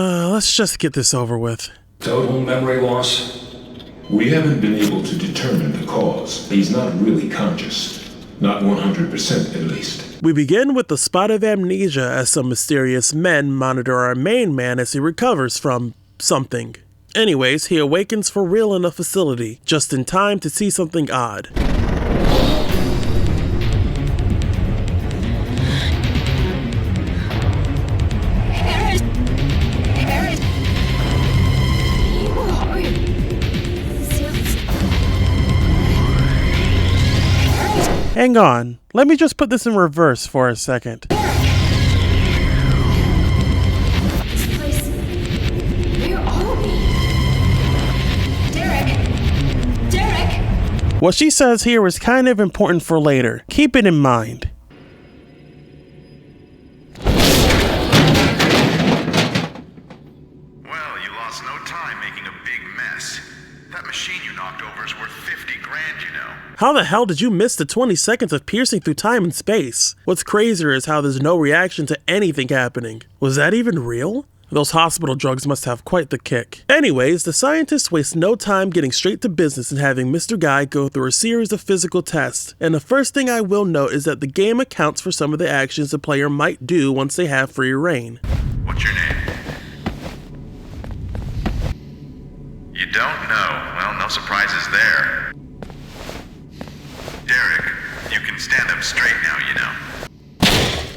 Let's just get this over with. Total memory loss? We haven't been able to determine the cause. He's not really conscious. Not 100% at least. We begin with the spot of amnesia as some mysterious men monitor our main man as he recovers from something. Anyways, he awakens for real in a facility, just in time to see something odd. Hang on, let me just put this in reverse for a second. What she says here is kind of important for later. Keep it in mind. Well, you lost no time making a big mess. That machine you knocked over is worth 50 grand, you know. How the hell did you miss the 20 seconds of piercing through time and space? What's crazier is how there's no reaction to anything happening. Was that even real? Those hospital drugs must have quite the kick. Anyways, the scientists waste no time getting straight to business and having Mr. Guy go through a series of physical tests. And the first thing I will note is that the game accounts for some of the actions the player might do once they have free reign. What's your name? You don't know? Well, no surprises there. Derek, you can stand up straight now, you know.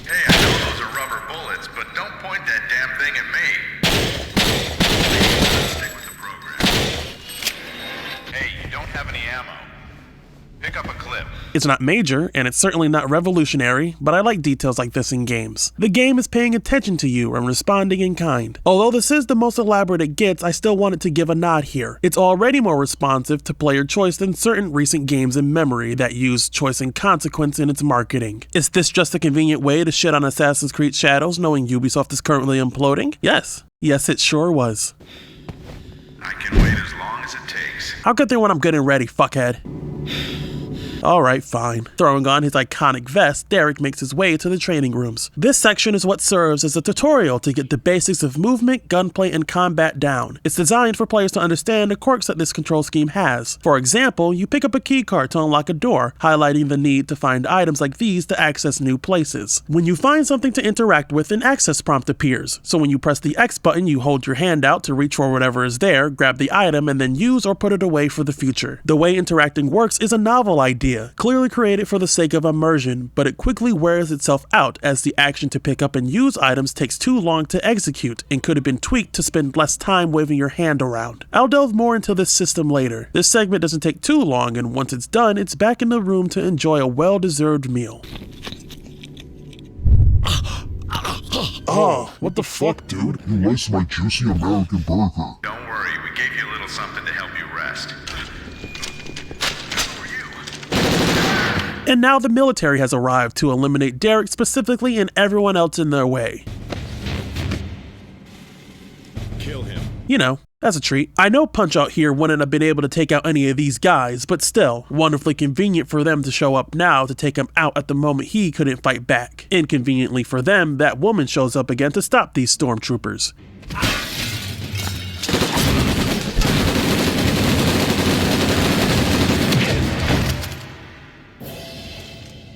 Hey, I know those are rubber bullets, but don't point that damn thing at me. Stick with the program. Hey, you don't have any ammo. Pick up a clip. It's not major, and it's certainly not revolutionary, but I like details like this in games. The game is paying attention to you and responding in kind. Although this is the most elaborate it gets, I still wanted to give a nod here. It's already more responsive to player choice than certain recent games in memory that use choice and consequence in its marketing. Is this just a convenient way to shit on Assassin's Creed Shadows knowing Ubisoft is currently imploding? Yes. Yes, it sure was. I can wait as long as it takes. I'll get there when I'm good and ready, fuckhead. Alright, fine. Throwing on his iconic vest, Derek makes his way to the training rooms. This section is what serves as a tutorial to get the basics of movement, gunplay, and combat down. It's designed for players to understand the quirks that this control scheme has. For example, you pick up a keycard to unlock a door, highlighting the need to find items like these to access new places. When you find something to interact with, an access prompt appears. So when you press the X button, you hold your hand out to reach for whatever is there, grab the item, and then use or put it away for the future. The way interacting works is a novel idea, clearly created for the sake of immersion, but it quickly wears itself out as the action to pick up and use items takes too long to execute and could have been tweaked to spend less time waving your hand around. I'll delve more into this system later. This segment doesn't take too long, and once it's done, it's back in the room to enjoy a well-deserved meal. Oh, what the fuck, dude? You waste my juicy American burger. Don't worry, we gave you a little something to help you rest. And now the military has arrived to eliminate Derek specifically and everyone else in their way. Kill him. You know, as a treat. I know Punch-Out here wouldn't have been able to take out any of these guys, but still, wonderfully convenient for them to show up now to take him out at the moment he couldn't fight back. Inconveniently for them, that woman shows up again to stop these stormtroopers.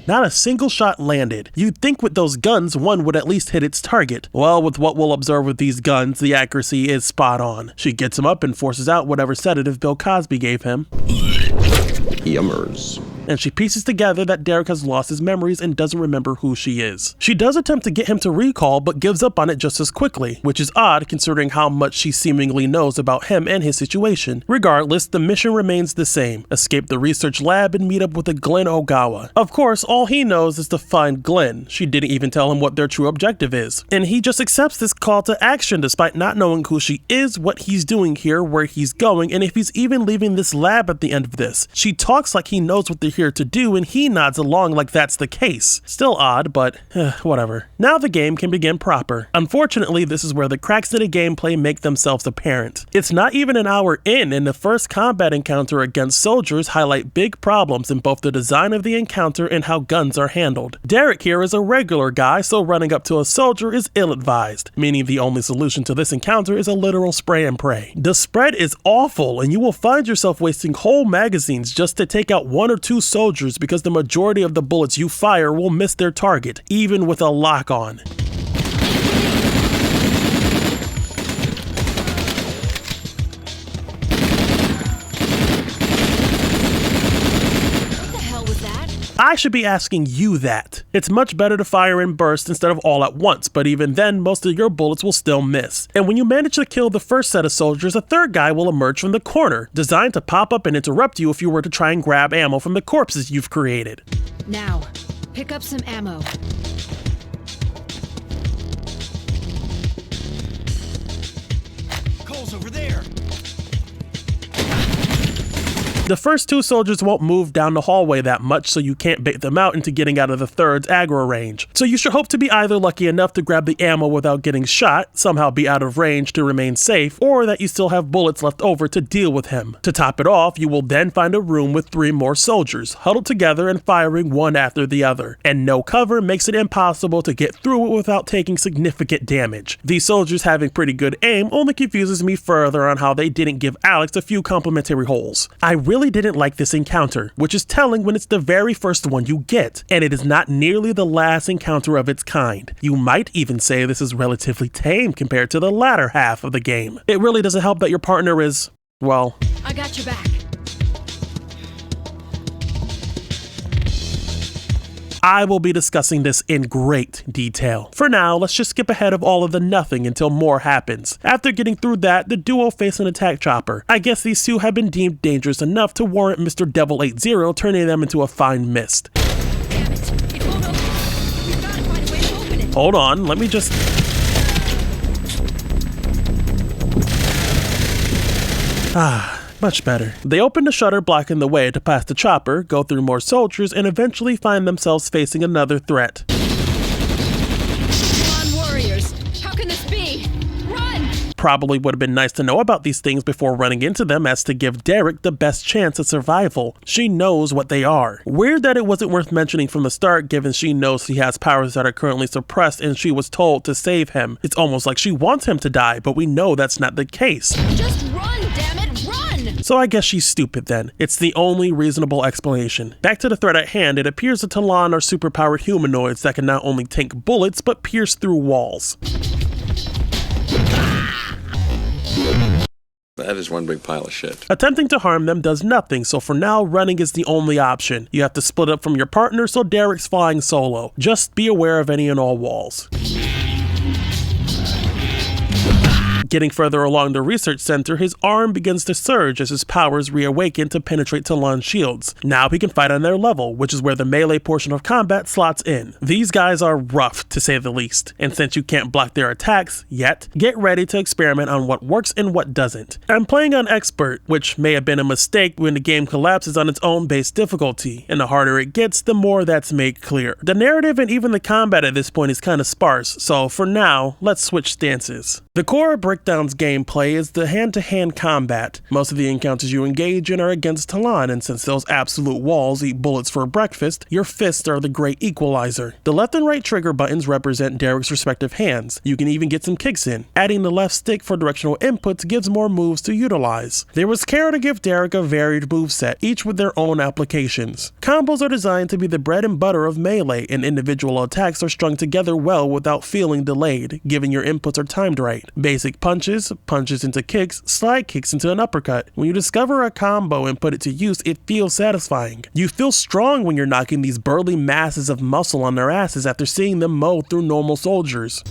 Not a single shot landed. You'd think with those guns, one would at least hit its target. Well, with what we'll observe with these guns, the accuracy is spot on. She gets him up and forces out whatever sedative Bill Cosby gave him. Yummers. And she pieces together that Derek has lost his memories and doesn't remember who she is. She does attempt to get him to recall, but gives up on it just as quickly, which is odd considering how much she seemingly knows about him and his situation. Regardless, the mission remains the same: escape the research lab and meet up with a Glenn Ogawa. Of course, all he knows is to find Glenn. She didn't even tell him what their true objective is. And he just accepts this call to action despite not knowing who she is, what he's doing here, where he's going, and if he's even leaving this lab at the end of this. She talks like he knows what they're here here to do, and he nods along like that's the case. Still odd, but whatever. Now the game can begin proper. Unfortunately, this is where the cracks in the gameplay make themselves apparent. It's not even an hour in, and the first combat encounter against soldiers highlight big problems in both the design of the encounter and how guns are handled. Derek here is a regular guy, so running up to a soldier is ill-advised, meaning the only solution to this encounter is a literal spray and pray. The spread is awful, and you will find yourself wasting whole magazines just to take out 1 or 2 soldiers because the majority of the bullets you fire will miss their target, even with a lock on. I should be asking you that. It's much better to fire in bursts instead of all at once, but even then, most of your bullets will still miss. And when you manage to kill the first set of soldiers, a third guy will emerge from the corner, designed to pop up and interrupt you if you were to try and grab ammo from the corpses you've created. Now, pick up some ammo. Cole's over there. The first 2 soldiers won't move down the hallway that much, so you can't bait them out into getting out of the third's aggro range. So you should hope to be either lucky enough to grab the ammo without getting shot, somehow be out of range to remain safe, or that you still have bullets left over to deal with him. To top it off, you will then find a room with 3 more soldiers, huddled together and firing one after the other. And no cover makes it impossible to get through it without taking significant damage. These soldiers having pretty good aim only confuses me further on how they didn't give Alex a few complimentary holes. I really didn't like this encounter, which is telling when it's the very first one you get, and it is not nearly the last encounter of its kind. You might even say this is relatively tame compared to the latter half of the game. It really doesn't help that your partner is, well, I got your back. I will be discussing this in great detail. For now, let's just skip ahead of all of the nothing until more happens. After getting through that, the duo face an attack chopper. I guess these 2 have been deemed dangerous enough to warrant Mr. Devil 80 turning them into a fine mist. Damn it. It won't open. We've got to find a way to open it. Hold on, let me just... Much better. They open the shutter blocking the way to pass the chopper, go through more soldiers, and eventually find themselves facing another threat. Come on, warriors. How can this be? Run! Probably would have been nice to know about these things before running into them, as to give Derek the best chance at survival. She knows what they are. Weird that it wasn't worth mentioning from the start, given she knows he has powers that are currently suppressed and she was told to save him. It's almost like she wants him to die, but we know that's not the case. Just run, damn it, run! So I guess she's stupid then. It's the only reasonable explanation. Back to the threat at hand, it appears the Talon are superpowered humanoids that can not only tank bullets, but pierce through walls. That is one big pile of shit. Attempting to harm them does nothing, so for now, running is the only option. You have to split up from your partner, so Derek's flying solo. Just be aware of any and all walls. Getting further along the research center, his arm begins to surge as his powers reawaken to penetrate Talon's shields. Now he can fight on their level, which is where the melee portion of combat slots in. These guys are rough, to say the least, and since you can't block their attacks yet, get ready to experiment on what works and what doesn't. I'm playing on expert, which may have been a mistake when the game collapses on its own base difficulty, and the harder it gets, the more that's made clear. The narrative and even the combat at this point is kinda sparse, so for now, let's switch stances. The core of Breakdown's gameplay is the hand-to-hand combat. Most of the encounters you engage in are against Talon, and since those absolute walls eat bullets for breakfast, your fists are the great equalizer. The left and right trigger buttons represent Derek's respective hands. You can even get some kicks in. Adding the left stick for directional inputs gives more moves to utilize. There was care to give Derek a varied moveset, each with their own applications. Combos are designed to be the bread and butter of melee, and individual attacks are strung together well without feeling delayed, given your inputs are timed right. Basic punches, punches into kicks, slide kicks into an uppercut. When you discover a combo and put it to use, it feels satisfying. You feel strong when you're knocking these burly masses of muscle on their asses after seeing them mow through normal soldiers.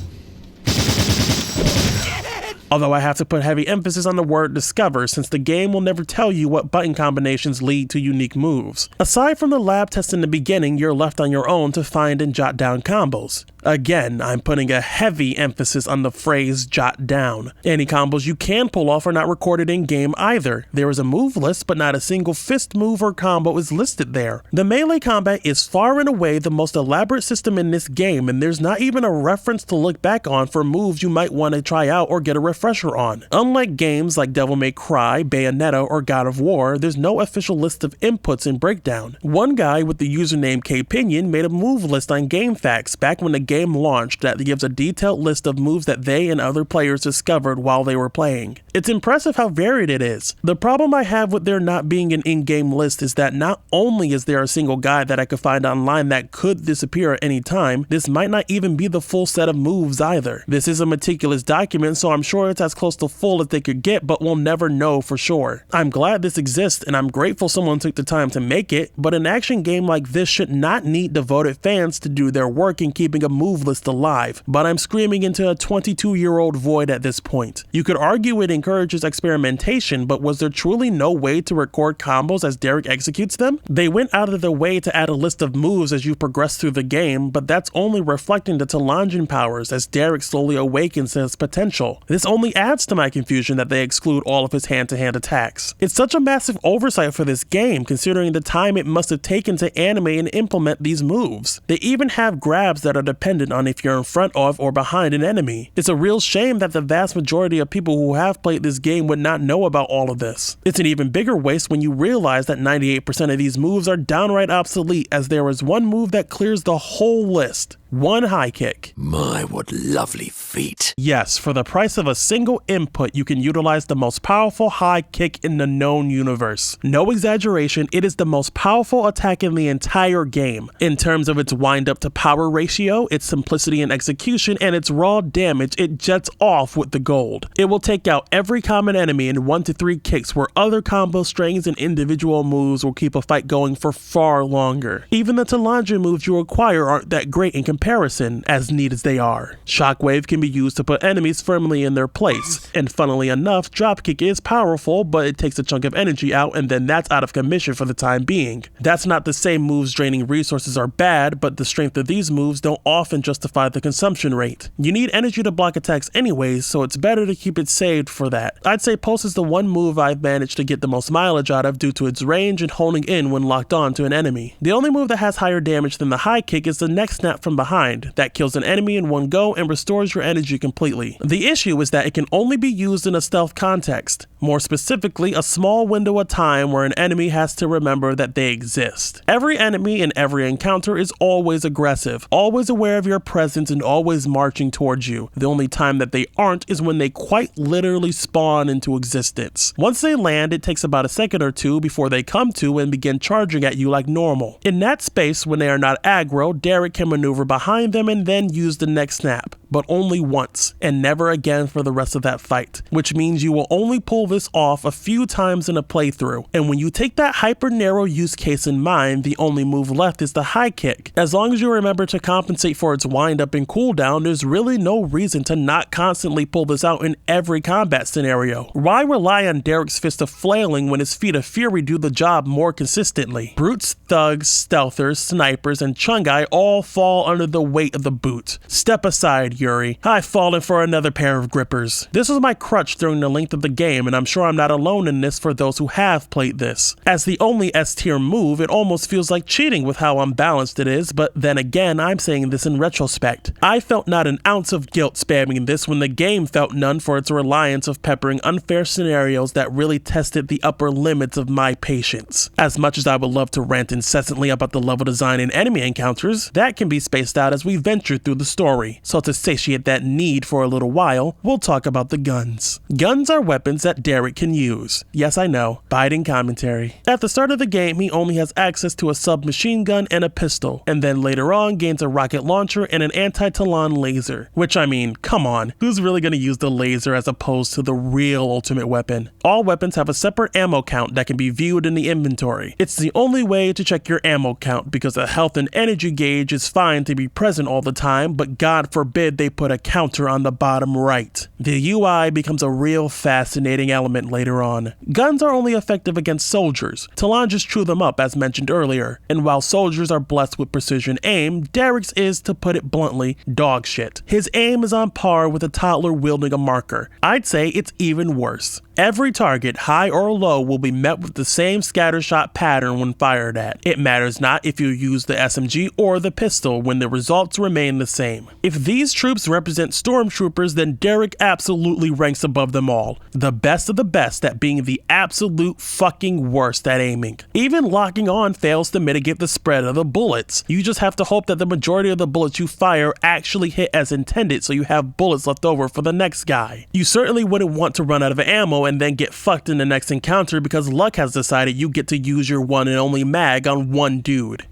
Although I have to put heavy emphasis on the word discover, since the game will never tell you what button combinations lead to unique moves. Aside from the lab test in the beginning, you're left on your own to find and jot down combos. Again, I'm putting a heavy emphasis on the phrase jot down. Any combos you can pull off are not recorded in game either. There is a move list, but not a single fist move or combo is listed there. The melee combat is far and away the most elaborate system in this game, and there's not even a reference to look back on for moves you might want to try out or get a refresher on. Unlike games like Devil May Cry, Bayonetta, or God of War, there's no official list of inputs and breakdown. One guy with the username Kpinion made a move list on GameFAQs back when the game launched that gives a detailed list of moves that they and other players discovered while they were playing. It's impressive how varied it is. The problem I have with there not being an in-game list is that not only is there a single guide that I could find online that could disappear at any time, this might not even be the full set of moves either. This is a meticulous document, so I'm sure it's as close to full as they could get, but we'll never know for sure. I'm glad this exists, and I'm grateful someone took the time to make it, but an action game like this should not need devoted fans to do their work in keeping a move list alive, but I'm screaming into a 22-year-old void at this point. You could argue it encourages experimentation, but was there truly no way to record combos as Derek executes them? They went out of their way to add a list of moves as you progress through the game, but that's only reflecting the Telangian powers as Derek slowly awakens to his potential. This only adds to my confusion that they exclude all of his hand-to-hand attacks. It's such a massive oversight for this game, considering the time it must have taken to animate and implement these moves. They even have grabs that are dependent on if you're in front of or behind an enemy. It's a real shame that the vast majority of people who have played this game would not know about all of this. It's an even bigger waste when you realize that 98% of these moves are downright obsolete, as there is one move that clears the whole list. One high kick. My, what lovely feet. Yes, for the price of a single input, you can utilize the most powerful high kick in the known universe. No exaggeration, it is the most powerful attack in the entire game. In terms of its wind up to power ratio, its simplicity in execution, and its raw damage, it jets off with the gold. It will take out every common enemy in 1 to 3 kicks, where other combo strings and individual moves will keep a fight going for far longer. Even the Telangian moves you acquire aren't that great in comparison, as neat as they are. Shockwave can be used to put enemies firmly in their place, and funnily enough, Dropkick is powerful, but it takes a chunk of energy out and then that's out of commission for the time being. That's not to say moves draining resources are bad, but the strength of these moves don't often justify the consumption rate. You need energy to block attacks anyways, so it's better to keep it saved for that. I'd say Pulse is the one move I've managed to get the most mileage out of due to its range and honing in when locked on to an enemy. The only move that has higher damage than the high kick is the neck snap from behind. That kills an enemy in one go and restores your energy completely. The issue is that it can only be used in a stealth context. More specifically, a small window of time where an enemy has to remember that they exist. Every enemy in every encounter is always aggressive, always aware of your presence and always marching towards you. The only time that they aren't is when they quite literally spawn into existence. Once they land, it takes about a second or two before they come to and begin charging at you like normal. In that space, when they are not aggro, Derek can maneuver behind them and then use the neck snap, but only once, and never again for the rest of that fight, which means you will only pull this off a few times in a playthrough. And when you take that hyper narrow use case in mind, the only move left is the high kick. As long as you remember to compensate for its wind up and cooldown, there's really no reason to not constantly pull this out in every combat scenario. Why rely on Derek's Fist of Flailing when his Feet of Fury do the job more consistently? Brutes, thugs, stealthers, snipers, and Chungai all fall under the weight of the boot. Step aside, Yuri. I've fallen for another pair of grippers. This was my crutch during the length of the game, and I'm sure I'm not alone in this for those who have played this. As the only S-tier move, it almost feels like cheating with how unbalanced it is, but then again, I'm saying this in retrospect. I felt not an ounce of guilt spamming this when the game felt none for its reliance of peppering unfair scenarios that really tested the upper limits of my patience. As much as I would love to rant incessantly about the level design in enemy encounters, that can be spaced out as we venture through the story. So to satiate that need for a little while, we'll talk about the guns. Guns are weapons that Derek can use. Yes, I know, biting commentary. At the start of the game, he only has access to a submachine gun and a pistol, and then later on gains a rocket launcher and an anti-Talon laser. Which, I mean, come on, who's really gonna use the laser as opposed to the real ultimate weapon? All weapons have a separate ammo count that can be viewed in the inventory. It's the only way to check your ammo count because a health and energy gauge is fine to be present all the time, but God forbid they put a counter on the bottom right. The UI becomes a real fascinating element later on. Guns are only effective against soldiers. Talon just chew them up as mentioned earlier, and while soldiers are blessed with precision aim, Derek's is, to put it bluntly, dog shit. His aim is on par with a toddler wielding a marker. I'd say it's even worse. Every target, high or low, will be met with the same scattershot pattern when fired at. It matters not if you use the SMG or the pistol when the results remain the same. If these troops represent stormtroopers, then Derek absolutely ranks above them all. The best of the best at being the absolute fucking worst at aiming. Even locking on fails to mitigate the spread of the bullets. You just have to hope that the majority of the bullets you fire actually hit as intended so you have bullets left over for the next guy. You certainly wouldn't want to run out of ammo and then get fucked in the next encounter because luck has decided you get to use your one and only mag on one dude.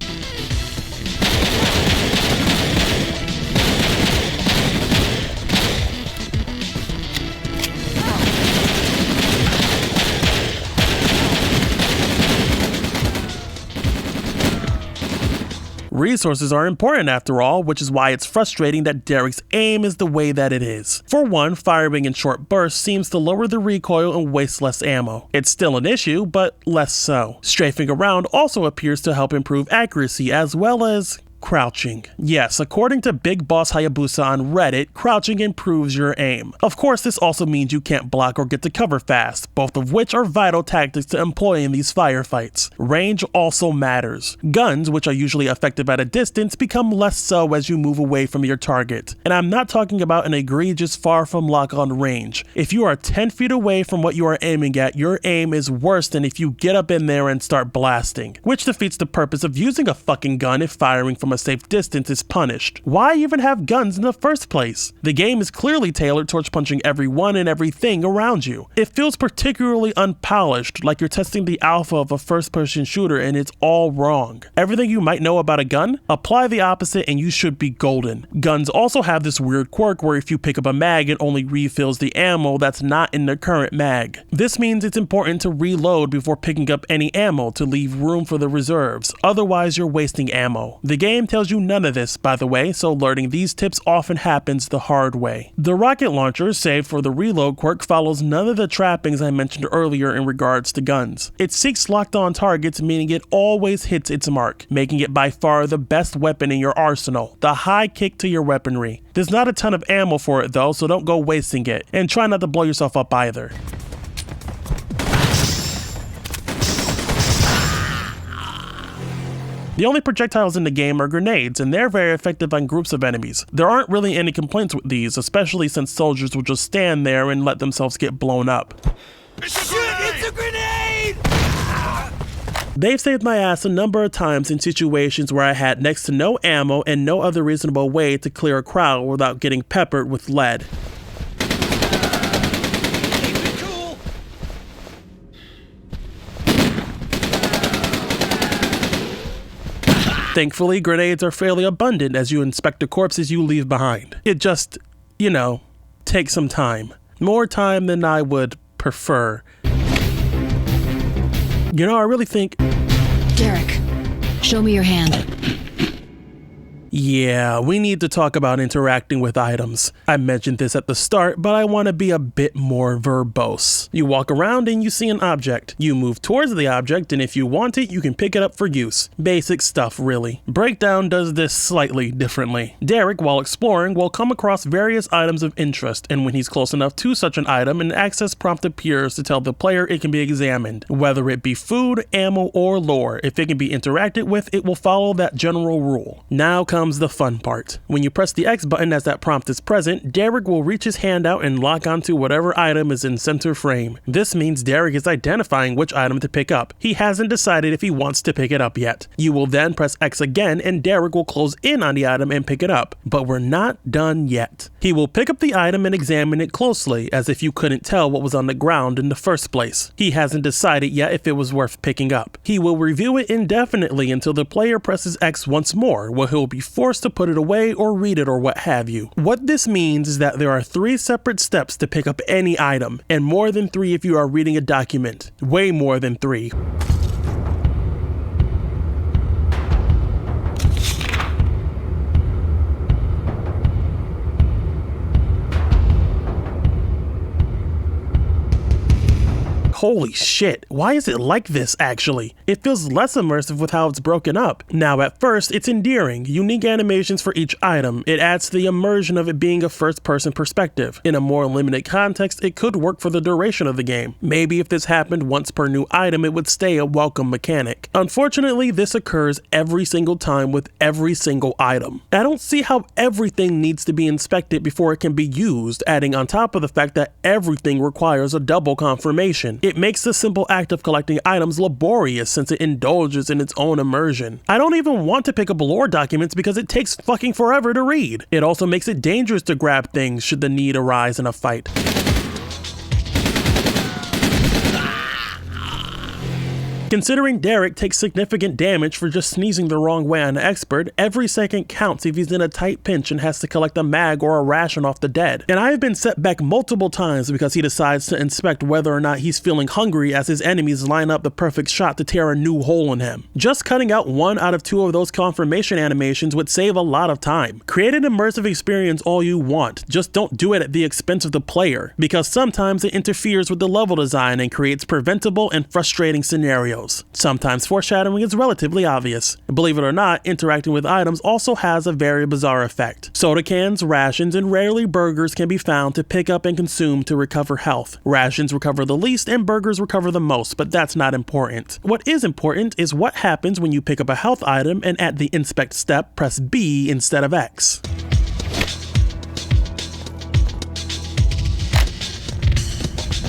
Resources are important after all, which is why it's frustrating that Derek's aim is the way that it is. For one, firing in short bursts seems to lower the recoil and waste less ammo. It's still an issue, but less so. Strafing around also appears to help improve accuracy as well as crouching. Yes, according to Big Boss Hayabusa on Reddit, crouching improves your aim. Of course, this also means you can't block or get to cover fast, both of which are vital tactics to employ in these firefights. Range also matters. Guns, which are usually effective at a distance, become less so as you move away from your target. And I'm not talking about an egregious far from lock-on range. If you are 10 feet away from what you are aiming at, your aim is worse than if you get up in there and start blasting, which defeats the purpose of using a fucking gun if firing from a safe distance is punished. Why even have guns in the first place? The game is clearly tailored towards punching everyone and everything around you. It feels particularly unpolished, like you're testing the alpha of a first-person shooter and it's all wrong. Everything you might know about a gun, apply the opposite and you should be golden. Guns also have this weird quirk where if you pick up a mag, it only refills the ammo that's not in the current mag. This means it's important to reload before picking up any ammo to leave room for the reserves, otherwise you're wasting ammo. The game tells you none of this, by the way, so learning these tips often happens the hard way. The rocket launcher, save for the reload quirk, follows none of the trappings I mentioned earlier in regards to guns. It seeks locked on targets, meaning it always hits its mark, making it by far the best weapon in your arsenal, the high kick to your weaponry. There's not a ton of ammo for it though, so don't go wasting it, and try not to blow yourself up either. The only projectiles in the game are grenades, and they're very effective on groups of enemies. There aren't really any complaints with these, especially since soldiers will just stand there and let themselves get blown up. It's a grenade! They've saved my ass a number of times in situations where I had next to no ammo and no other reasonable way to clear a crowd without getting peppered with lead. Thankfully, grenades are fairly abundant as you inspect the corpses you leave behind. It just, takes some time. More time than I would prefer. I really think... Derek, show me your hand. Yeah, we need to talk about interacting with items. I mentioned this at the start, but I want to be a bit more verbose. You walk around and you see an object. You move towards the object, and if you want it, you can pick it up for use. Basic stuff, really. Breakdown does this slightly differently. Derek, while exploring, will come across various items of interest, and when he's close enough to such an item, an access prompt appears to tell the player it can be examined. Whether it be food, ammo, or lore, if it can be interacted with, it will follow that general rule. Now comes the fun part. When you press the X button as that prompt is present, Derek will reach his hand out and lock onto whatever item is in center frame. This means Derek is identifying which item to pick up. He hasn't decided if he wants to pick it up yet. You will then press X again and Derek will close in on the item and pick it up. But we're not done yet. He will pick up the item and examine it closely, as if you couldn't tell what was on the ground in the first place. He hasn't decided yet if it was worth picking up. He will review it indefinitely until the player presses X once more, where he'll be forced to put it away or read it or what have you. What this means is that there are 3 separate steps to pick up any item, and more than 3 if you are reading a document. Way more than 3. Holy shit, why is it like this actually? It feels less immersive with how it's broken up. Now at first, it's endearing, unique animations for each item. It adds to the immersion of it being a first-person perspective. In a more limited context, it could work for the duration of the game. Maybe if this happened once per new item, it would stay a welcome mechanic. Unfortunately, this occurs every single time with every single item. I don't see how everything needs to be inspected before it can be used, adding on top of the fact that everything requires a double confirmation. It makes the simple act of collecting items laborious since it indulges in its own immersion. I don't even want to pick up lore documents because it takes fucking forever to read. It also makes it dangerous to grab things should the need arise in a fight. Considering Derek takes significant damage for just sneezing the wrong way on an expert, every second counts if he's in a tight pinch and has to collect a mag or a ration off the dead. And I have been set back multiple times because he decides to inspect whether or not he's feeling hungry as his enemies line up the perfect shot to tear a new hole in him. Just cutting out 1 out of 2 of those confirmation animations would save a lot of time. Create an immersive experience all you want, just don't do it at the expense of the player, because sometimes it interferes with the level design and creates preventable and frustrating scenarios. Sometimes foreshadowing is relatively obvious. Believe it or not, interacting with items also has a very bizarre effect. Soda cans, rations, and rarely burgers can be found to pick up and consume to recover health. Rations recover the least and burgers recover the most, but that's not important. What is important is what happens when you pick up a health item and at the inspect step, press B instead of X.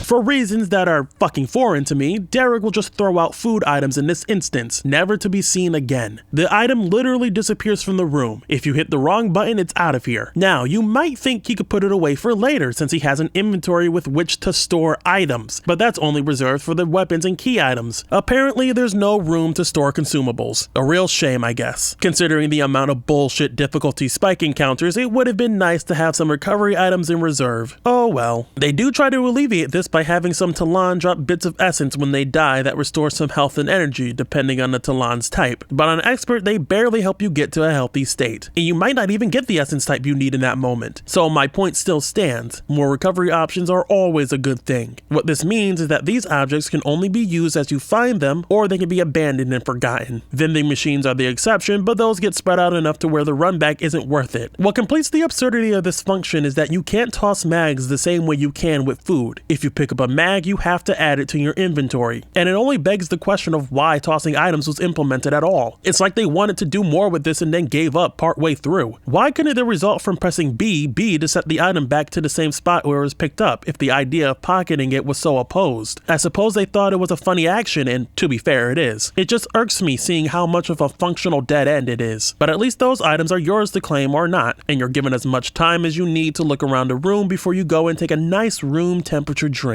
For reasons that are fucking foreign to me, Derek will just throw out food items in this instance, never to be seen again. The item literally disappears from the room. If you hit the wrong button, it's out of here. Now, you might think he could put it away for later since he has an inventory with which to store items, but that's only reserved for the weapons and key items. Apparently, there's no room to store consumables. A real shame, I guess. Considering the amount of bullshit difficulty Spike encounters, it would have been nice to have some recovery items in reserve. Oh well. They do try to alleviate this by having some Talon drop bits of essence when they die that restore some health and energy depending on the Talon's type, but on expert they barely help you get to a healthy state, and you might not even get the essence type you need in that moment. So my point still stands, more recovery options are always a good thing. What this means is that these objects can only be used as you find them, or they can be abandoned and forgotten. Vending machines are the exception, but those get spread out enough to where the run back isn't worth it. What completes the absurdity of this function is that you can't toss mags the same way you can with food. If you pick up a mag, you have to add it to your inventory, and it only begs the question of why tossing items was implemented at all. It's like they wanted to do more with this and then gave up partway through. Why couldn't it result from pressing B to set the item back to the same spot where it was picked up if the idea of pocketing it was so opposed? I suppose they thought it was a funny action, and to be fair, it is. It just irks me seeing how much of a functional dead end it is. But at least those items are yours to claim or not, and you're given as much time as you need to look around the room before you go and take a nice room temperature drink.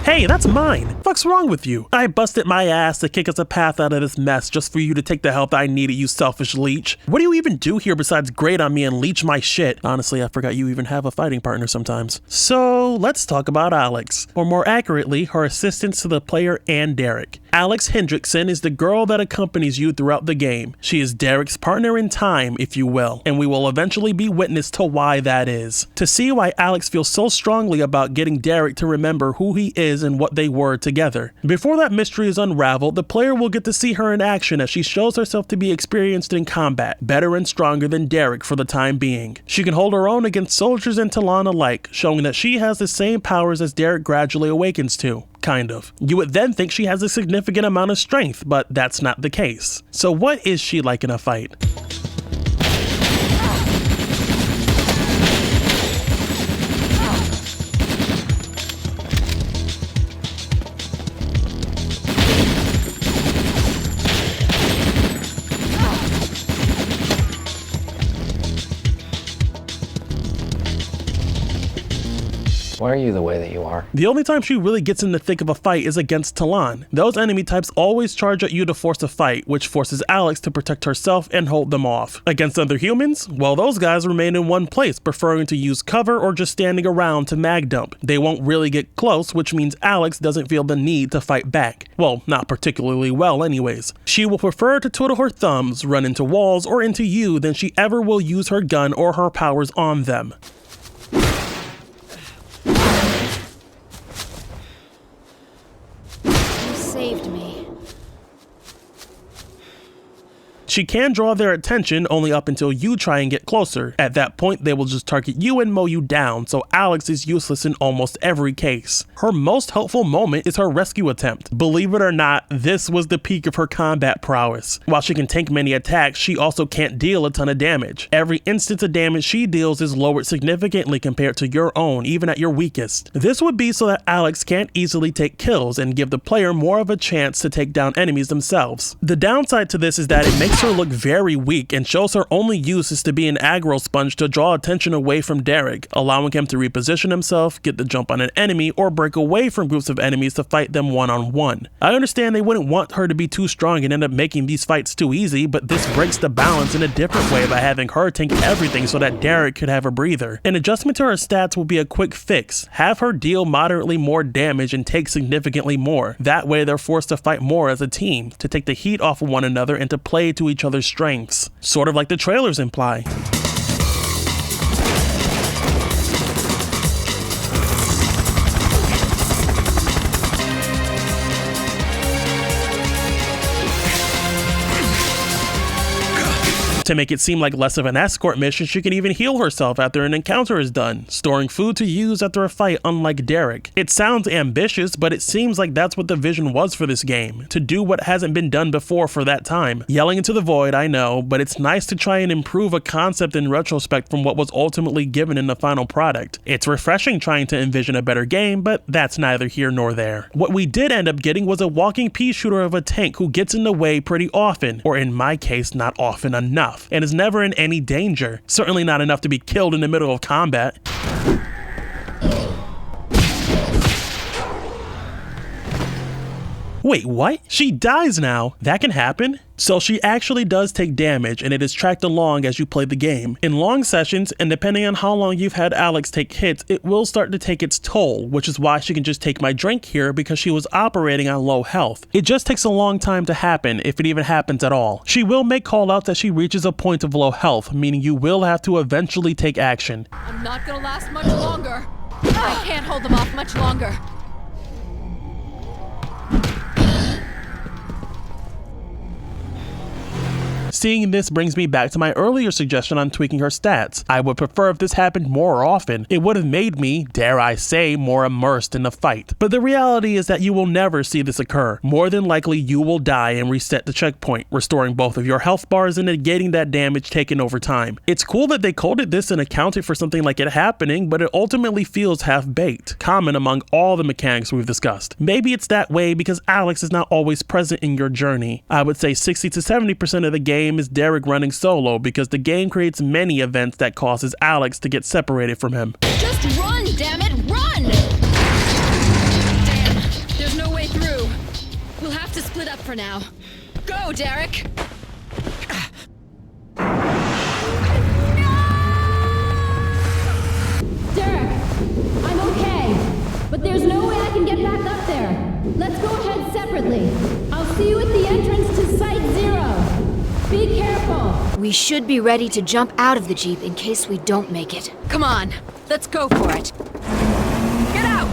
Hey, that's mine! Fuck's wrong with you? I busted my ass to kick us a path out of this mess just for you to take the health I needed, you selfish leech. What do you even do here besides grate on me and leech my shit? Honestly, I forgot you even have a fighting partner sometimes. So, let's talk about Alex. Or more accurately, her assistance to the player and Derek. Alex Hendrickson is the girl that accompanies you throughout the game. She is Derek's partner in time, if you will, and we will eventually be witness to why that is. To see why Alex feels so strongly about getting Derek to remember who he is and what they were together. Before that mystery is unraveled, the player will get to see her in action as she shows herself to be experienced in combat, better and stronger than Derek for the time being. She can hold her own against soldiers and Talon alike, showing that she has the same powers as Derek gradually awakens to. Kind of. You would then think she has a significant amount of strength, but that's not the case. So what is she like in a fight? Why are you the way that you are? The only time she really gets in the thick of a fight is against Talon. Those enemy types always charge at you to force a fight, which forces Alex to protect herself and hold them off. Against other humans? Well, those guys remain in one place, preferring to use cover or just standing around to mag dump. They won't really get close, which means Alex doesn't feel the need to fight back. Well, not particularly well anyways. She will prefer to twiddle her thumbs, run into walls or into you than she ever will use her gun or her powers on them. She can draw their attention only up until you try and get closer. At that point, they will just target you and mow you down, so Alex is useless in almost every case. Her most helpful moment is her rescue attempt. Believe it or not, this was the peak of her combat prowess. While she can tank many attacks, she also can't deal a ton of damage. Every instance of damage she deals is lowered significantly compared to your own, even at your weakest. This would be so that Alex can't easily take kills and give the player more of a chance to take down enemies themselves. The downside to this is that it makes her look very weak and shows her only use is to be an aggro sponge to draw attention away from Derek, allowing him to reposition himself, get the jump on an enemy, or break away from groups of enemies to fight them one-on-one. I understand they wouldn't want her to be too strong and end up making these fights too easy, but this breaks the balance in a different way by having her tank everything so that Derek could have a breather. An adjustment to her stats will be a quick fix. Have her deal moderately more damage and take significantly more. That way they're forced to fight more as a team, to take the heat off of one another and to play to each other's strengths. Sort of like the trailers imply. To make it seem like less of an escort mission, she can even heal herself after an encounter is done, storing food to use after a fight, unlike Derek. It sounds ambitious, but it seems like that's what the vision was for this game, to do what hasn't been done before for that time. Yelling into the void, I know, but it's nice to try and improve a concept in retrospect from what was ultimately given in the final product. It's refreshing trying to envision a better game, but that's neither here nor there. What we did end up getting was a walking pea shooter of a tank who gets in the way pretty often, or in my case, not often enough, and is never in any danger. Certainly not enough to be killed in the middle of combat. Wait, what? She dies now? That can happen? So she actually does take damage, and it is tracked along as you play the game. In long sessions, and depending on how long you've had Alex take hits, it will start to take its toll, which is why she can just take my drink here because she was operating on low health. It just takes a long time to happen, if it even happens at all. She will make callouts as she reaches a point of low health, meaning you will have to eventually take action. I'm not gonna last much longer. I can't hold them off much longer. Seeing this brings me back to my earlier suggestion on tweaking her stats. I would prefer if this happened more often. It would have made me, dare I say, more immersed in the fight. But the reality is that you will never see this occur. More than likely, you will die and reset the checkpoint, restoring both of your health bars and negating that damage taken over time. It's cool that they coded this and accounted for something like it happening, but it ultimately feels half-baked, common among all the mechanics we've discussed. Maybe it's that way because Alex is not always present in your journey. I would say 60 to 70% of the game is Derek running solo because the game creates many events that causes Alex to get separated from him. Just run, damn it, run! Damn, there's no way through. We'll have to split up for now. Go, Derek! Derek, I'm okay, but there's no way I can get back up there. Let's go ahead separately. I'll see you at the entrance to Site 0. Be careful! We should be ready to jump out of the Jeep in case we don't make it. Come on, let's go for it. Get out!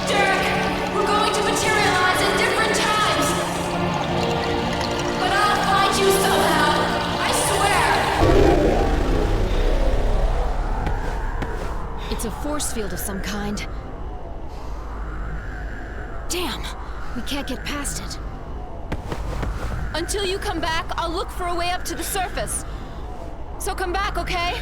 Derek, we're going to materialize at different times! But I'll find you somehow, I swear! It's a force field of some kind. Damn, we can't get past it. Until you come back, I'll look for a way up to the surface. So come back, okay?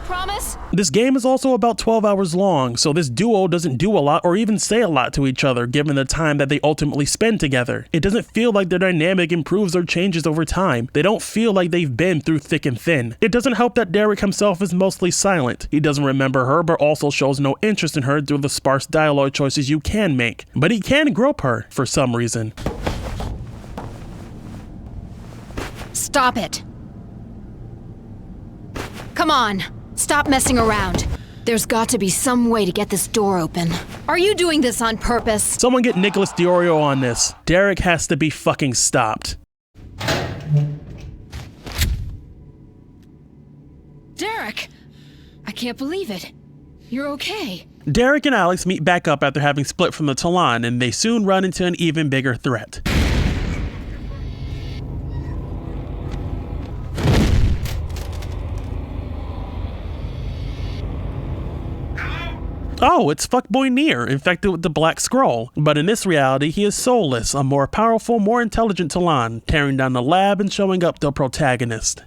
Promise? This game is also about 12 hours long, so this duo doesn't do a lot or even say a lot to each other given the time that they ultimately spend together. It doesn't feel like their dynamic improves or changes over time. They don't feel like they've been through thick and thin. It doesn't help that Derek himself is mostly silent. He doesn't remember her but also shows no interest in her through the sparse dialogue choices you can make. But he can grope her for some reason. Stop it. Come on. Stop messing around. There's got to be some way to get this door open. Are you doing this on purpose? Someone get Nicholas Diorio on this. Derek has to be fucking stopped. Derek! can't believe it. You're okay. Derek and Alex meet back up after having split from the Talon, and they soon run into an even bigger threat. Oh, it's fuckboy Nier, infected with the Black Scroll. But in this reality, he is soulless, a more powerful, more intelligent Talon, tearing down the lab and showing up the protagonist.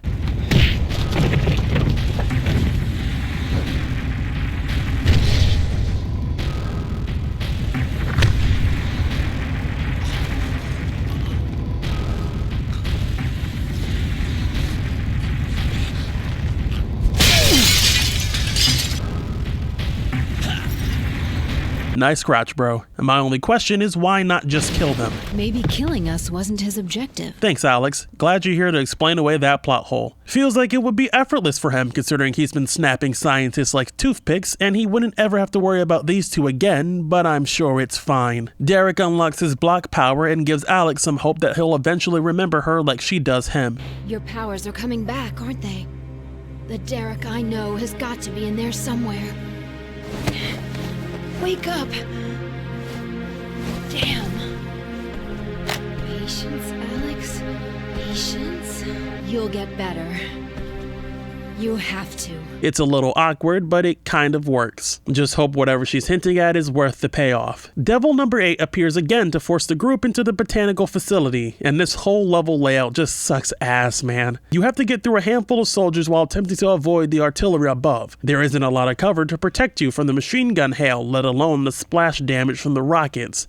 Nice scratch, bro. And my only question is why not just kill them? Maybe killing us wasn't his objective. Thanks, Alex. Glad you're here to explain away that plot hole. Feels like it would be effortless for him considering he's been snapping scientists like toothpicks and he wouldn't ever have to worry about these two again, but I'm sure it's fine. Derek unlocks his block power and gives Alex some hope that he'll eventually remember her like she does him. Your powers are coming back, aren't they? The Derek I know has got to be in there somewhere. Wake up! Damn. Patience, Alex. Patience. You'll get better. You have to. It's a little awkward, but it kind of works. Just hope whatever she's hinting at is worth the payoff. Devil number 8 appears again to force the group into the botanical facility, and this whole level layout just sucks ass, man. You have to get through a handful of soldiers while attempting to avoid the artillery above. There isn't a lot of cover to protect you from the machine gun hail, let alone the splash damage from the rockets.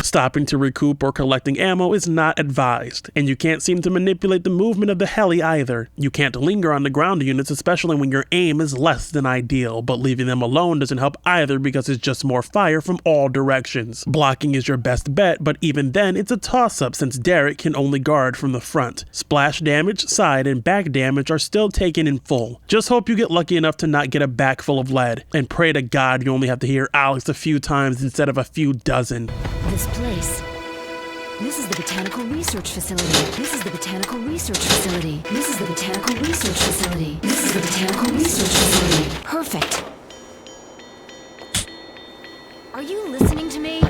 Stopping to recoup or collecting ammo is not advised, and you can't seem to manipulate the movement of the heli either. You can't linger on the ground units, especially when your aim is less than ideal, but leaving them alone doesn't help either because it's just more fire from all directions. Blocking is your best bet, but even then it's a toss-up since Derek can only guard from the front. Splash damage, side, and back damage are still taken in full. Just hope you get lucky enough to not get a back full of lead, and pray to God you only have to hear Alex a few times instead of a few dozen. This place. This is the Botanical Research Facility. This is the Botanical Research Facility. This is the Botanical Research Facility. This is the Botanical Research Facility. Perfect. Are you listening to me?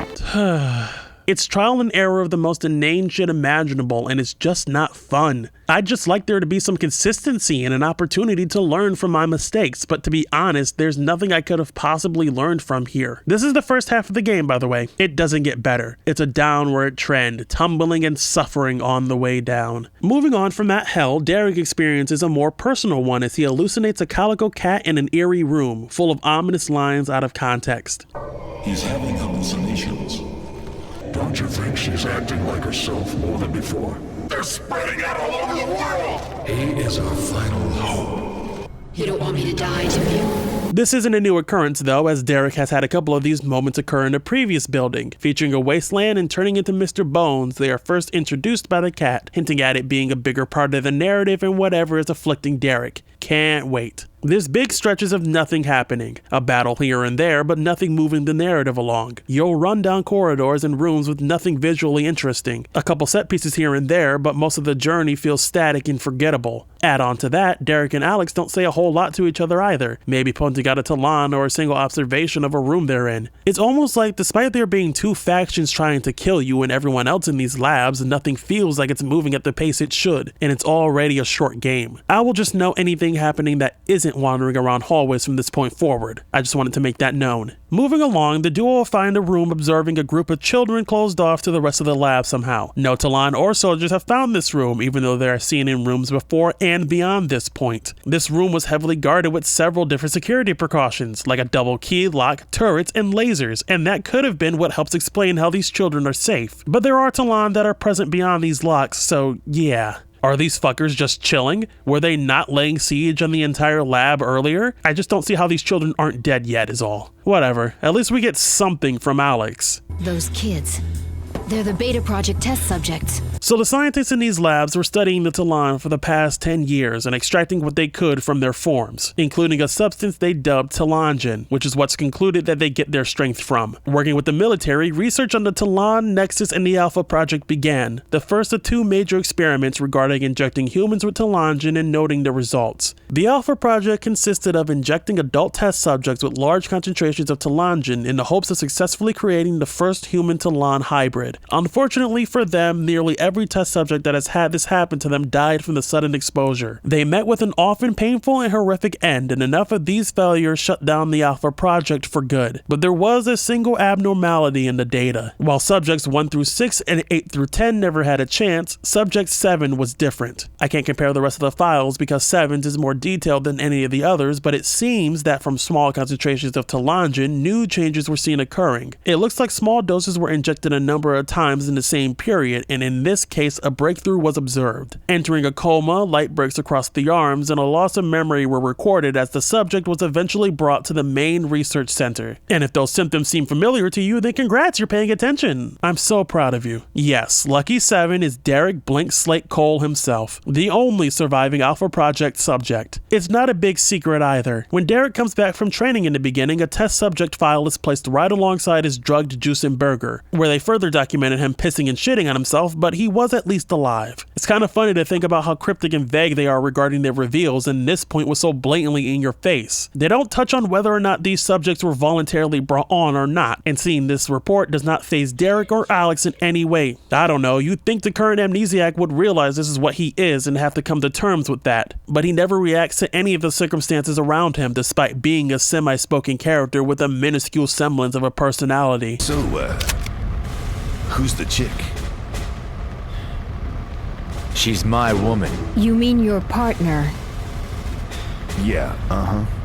It's trial and error of the most inane shit imaginable, and it's just not fun. I'd just like there to be some consistency and an opportunity to learn from my mistakes, but to be honest, there's nothing I could have possibly learned from here. This is the first half of the game, by the way. It doesn't get better. It's a downward trend, tumbling and suffering on the way down. Moving on from that hell, Derek experiences a more personal one as he hallucinates a calico cat in an eerie room, full of ominous lines out of context. He's having hallucinations. Don't you think she's acting like herself more than before? They're spreading out all over the world! He is our final hope. You don't want me to die, do you? This isn't a new occurrence though, as Derek has had a couple of these moments occur in a previous building. Featuring a wasteland and turning into Mr. Bones, they are first introduced by the cat, hinting at it being a bigger part of the narrative and whatever is afflicting Derek. Can't wait. There's big stretches of nothing happening, a battle here and there, but nothing moving the narrative along. You'll run down corridors and rooms with nothing visually interesting. A couple set pieces here and there, but most of the journey feels static and forgettable. Add on to that, Derek and Alex don't say a whole lot to each other either, maybe pointing out a Talon or a single observation of a room they're in. It's almost like despite there being two factions trying to kill you and everyone else in these labs, nothing feels like it's moving at the pace it should, and it's already a short game. I will just know anything happening that isn't wandering around hallways from this point forward. I just wanted to make that known. Moving along, the duo will find a room observing a group of children closed off to the rest of the lab somehow. No Talon or soldiers have found this room, even though they are seen in rooms before and beyond this point. This room was heavily guarded with several different security precautions, like a double key lock, turrets, and lasers, and that could have been what helps explain how these children are safe. But there are Talon that are present beyond these locks, so yeah. Are these fuckers just chilling? Were they not laying siege on the entire lab earlier? I just don't see how these children aren't dead yet is all. Whatever, at least we get something from Alex. Those kids. They're the Beta Project test subjects. So the scientists in these labs were studying the Talon for the past 10 years and extracting what they could from their forms, including a substance they dubbed Talongen, which is what's concluded that they get their strength from. Working with the military, research on the Talon, Nexus, and the Alpha Project began, the first of 2 major experiments regarding injecting humans with Talongen and noting the results. The Alpha Project consisted of injecting adult test subjects with large concentrations of Talongen in the hopes of successfully creating the first human Talon hybrid. Unfortunately for them, nearly every test subject that has had this happen to them died from the sudden exposure. They met with an often painful and horrific end, and enough of these failures shut down the Alpha Project for good. But there was a single abnormality in the data. While subjects 1 through 6 and 8 through 10 never had a chance, subject 7 was different. I can't compare the rest of the files because 7's is more detailed than any of the others, but it seems that from small concentrations of Talongen, new changes were seen occurring. It looks like small doses were injected a number of times in the same period, and in this case, a breakthrough was observed. Entering a coma, light breaks across the arms, and a loss of memory were recorded as the subject was eventually brought to the main research center. And if those symptoms seem familiar to you, then congrats, you're paying attention. I'm so proud of you. Yes, Lucky 7 is Derek Blink Slate Cole himself, the only surviving Alpha Project subject. It's not a big secret either. When Derek comes back from training in the beginning, a test subject file is placed right alongside his drugged juice and burger, where they further documented him pissing and shitting on himself, but he was at least alive. It's kind of funny to think about how cryptic and vague they are regarding their reveals, and this point was so blatantly in your face. They don't touch on whether or not these subjects were voluntarily brought on or not, and seeing this report does not faze Derek or Alex in any way. I don't know, you'd think the current amnesiac would realize this is what he is and have to come to terms with that, but he never reacts to any of the circumstances around him despite being a semi-spoken character with a minuscule semblance of a personality. So, who's the chick? She's my woman. You mean your partner? Yeah,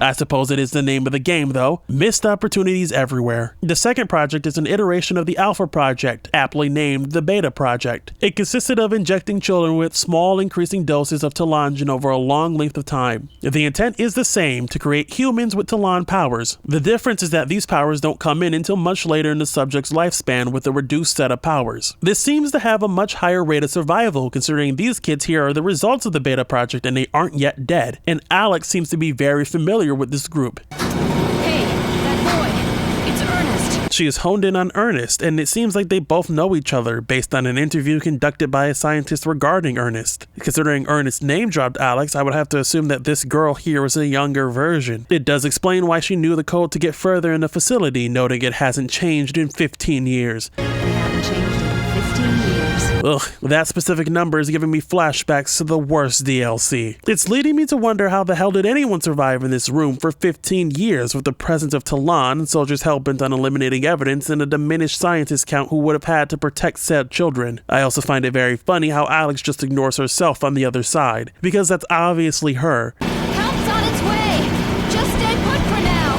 I suppose it is the name of the game though. Missed opportunities everywhere. The second project is an iteration of the Alpha Project, aptly named the Beta Project. It consisted of injecting children with small increasing doses of Talongen over a long length of time. The intent is the same, to create humans with Talon powers. The difference is that these powers don't come in until much later in the subject's lifespan with a reduced set of powers. This seems to have a much higher rate of survival considering these kids here are the results of the Beta Project and they aren't yet dead, and Alex seems to be very familiar with this group. Hey, that boy. It's Ernest. She is honed in on Ernest, and it seems like they both know each other based on an interview conducted by a scientist regarding Ernest. Considering Ernest name dropped Alex, I would have to assume that this girl here is a younger version. It does explain why she knew the code to get further in the facility, noting it hasn't changed in 15 years. We haven't changed in 15 years. Ugh, that specific number is giving me flashbacks to the worst DLC. It's leading me to wonder how the hell did anyone survive in this room for 15 years with the presence of Talon and soldiers hell-bent on eliminating evidence and a diminished scientist count who would have had to protect said children. I also find it very funny how Alex just ignores herself on the other side, because that's obviously her. Help's on its way. Just stay put for now.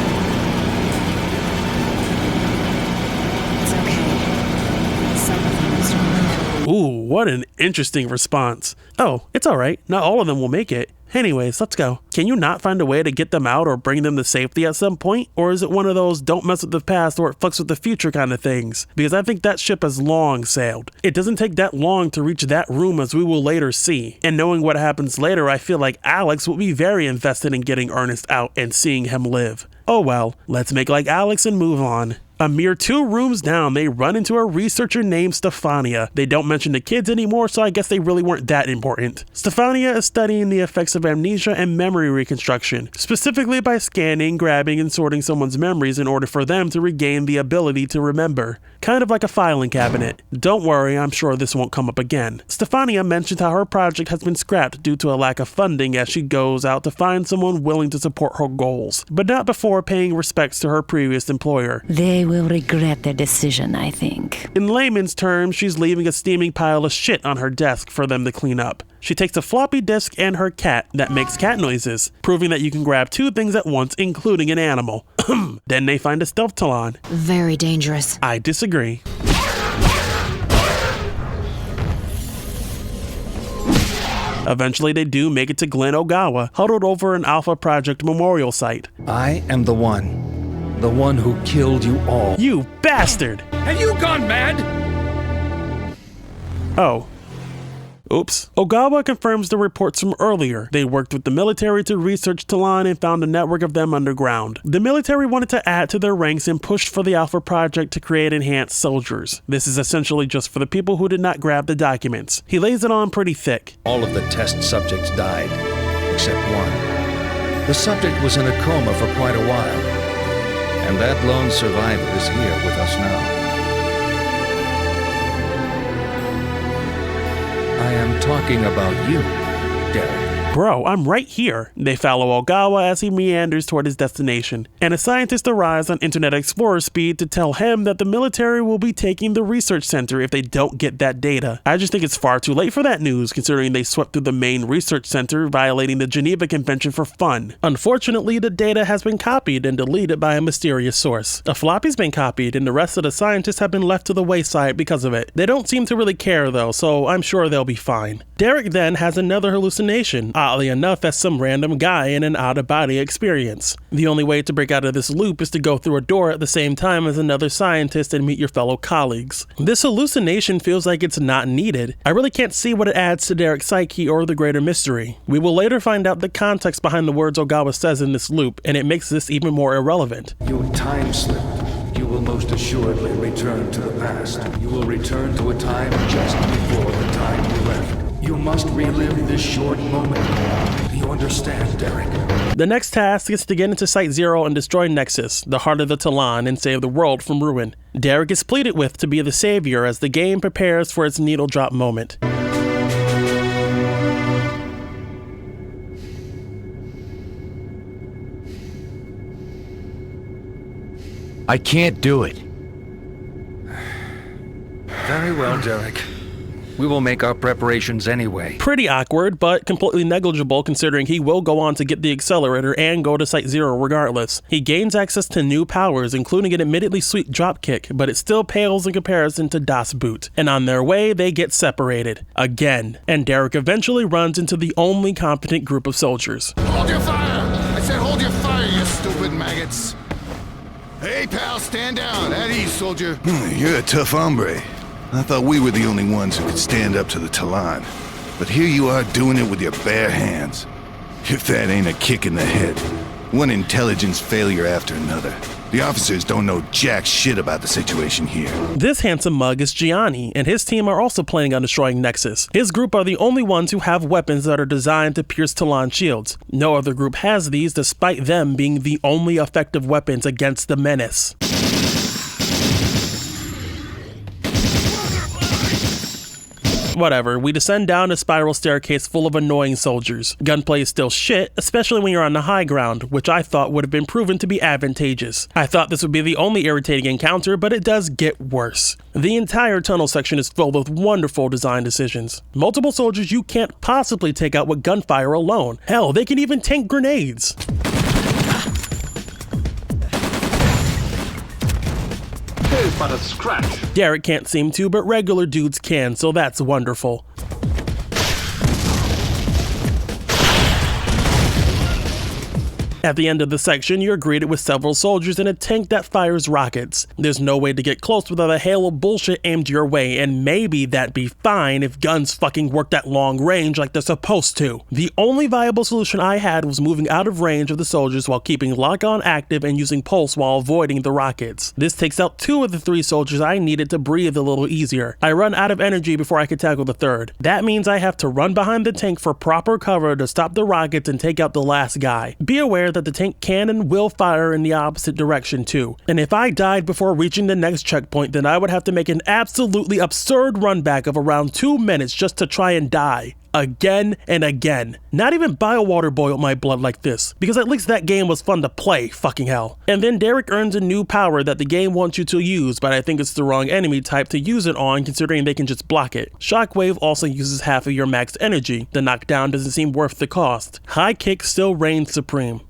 It's okay. Some of them will survive. Ooh, what an interesting response. Oh, it's alright, not all of them will make it. Anyways, let's go. Can you not find a way to get them out or bring them to safety at some point? Or is it one of those don't mess with the past or it fucks with the future kind of things? Because I think that ship has long sailed. It doesn't take that long to reach that room, as we will later see. And knowing what happens later, I feel like Alex will be very invested in getting Ernest out and seeing him live. Oh well, let's make like Alex and move on. A mere 2 rooms down, they run into a researcher named Stefania. They don't mention the kids anymore, so I guess they really weren't that important. Stefania is studying the effects of amnesia and memory reconstruction, specifically by scanning, grabbing, and sorting someone's memories in order for them to regain the ability to remember. Kind of like a filing cabinet. Don't worry, I'm sure this won't come up again. Stefania mentions how her project has been scrapped due to a lack of funding as she goes out to find someone willing to support her goals, but not before paying respects to her previous employer. They will regret their decision, I think. In layman's terms, she's leaving a steaming pile of shit on her desk for them to clean up. She takes a floppy disk and her cat that makes cat noises, proving that you can grab 2 things at once, including an animal. Then they find a stealth Talon. Very dangerous. I disagree. Eventually they do make it to Glen Ogawa, huddled over an Alpha Project memorial site. I am the one who killed you all. You bastard! Have you gone mad? Oh. Oops. Ogawa confirms the reports from earlier. They worked with the military to research Talon and found a network of them underground. The military wanted to add to their ranks and pushed for the Alpha Project to create enhanced soldiers. This is essentially just for the people who did not grab the documents. He lays it on pretty thick. All of the test subjects died, except one. The subject was in a coma for quite a while, and that lone survivor is here with us now. I am talking about you, Derek. Bro, I'm right here. They follow Ogawa as he meanders toward his destination, and a scientist arrives on Internet Explorer speed to tell him that the military will be taking the research center if they don't get that data. I just think it's far too late for that news, considering they swept through the main research center, violating the Geneva Convention for fun. Unfortunately, the data has been copied and deleted by a mysterious source. A floppy's been copied, and the rest of the scientists have been left to the wayside because of it. They don't seem to really care though, so I'm sure they'll be fine. Derek then has another hallucination. Oddly enough, as some random guy in an out-of-body experience. The only way to break out of this loop is to go through a door at the same time as another scientist and meet your fellow colleagues. This hallucination feels like it's not needed. I really can't see what it adds to Derek's psyche or the greater mystery. We will later find out the context behind the words Ogawa says in this loop, and it makes this even more irrelevant. You time slipped. You will most assuredly return to the past. You will return to a time just before the time you left. You must relive this short moment. You understand, Derek? The next task is to get into Site Zero and destroy Nexus, the heart of the Talon, and save the world from ruin. Derek is pleaded with to be the savior as the game prepares for its needle drop moment. I can't do it. Very well, Derek. We will make our preparations anyway. Pretty awkward, but completely negligible considering he will go on to get the accelerator and go to Site Zero regardless. He gains access to new powers, including an admittedly sweet dropkick, but it still pales in comparison to Das Boot. And on their way, they get separated. Again. And Derek eventually runs into the only competent group of soldiers. Hold your fire! I said hold your fire, you stupid maggots! Hey, pal, stand down. At ease, soldier. You're a tough hombre. I thought we were the only ones who could stand up to the Talon. But here you are doing it with your bare hands. If that ain't a kick in the head. One intelligence failure after another. The officers don't know jack shit about the situation here. This handsome mug is Gianni, and his team are also planning on destroying Nexus. His group are the only ones who have weapons that are designed to pierce Talon shields. No other group has these, despite them being the only effective weapons against the menace. Whatever, we descend down a spiral staircase full of annoying soldiers. Gunplay is still shit, especially when you're on the high ground, which I thought would have been proven to be advantageous. I thought this would be the only irritating encounter, but it does get worse. The entire tunnel section is filled with wonderful design decisions. Multiple soldiers you can't possibly take out with gunfire alone. Hell, they can even tank grenades. But a scratch. Derek can't seem to, but regular dudes can, so that's wonderful. At the end of the section, you're greeted with several soldiers in a tank that fires rockets. There's no way to get close without a hail of bullshit aimed your way, and maybe that'd be fine if guns fucking worked at long range like they're supposed to. The only viable solution I had was moving out of range of the soldiers while keeping lock-on active and using pulse while avoiding the rockets. This takes out 2 of the 3 soldiers I needed to breathe a little easier. I run out of energy before I could tackle the 3rd. That means I have to run behind the tank for proper cover to stop the rockets and take out the last guy. Be aware that the tank can and will fire in the opposite direction too. And if I died before reaching the next checkpoint, then I would have to make an absolutely absurd run back of around 2 minutes just to try and die. Again and again. Not even BioWater boiled my blood like this, because at least that game was fun to play, fucking hell. And then Derek earns a new power that the game wants you to use, but I think it's the wrong enemy type to use it on considering they can just block it. Shockwave also uses half of your max energy. The knockdown doesn't seem worth the cost. High kick still reigns supreme.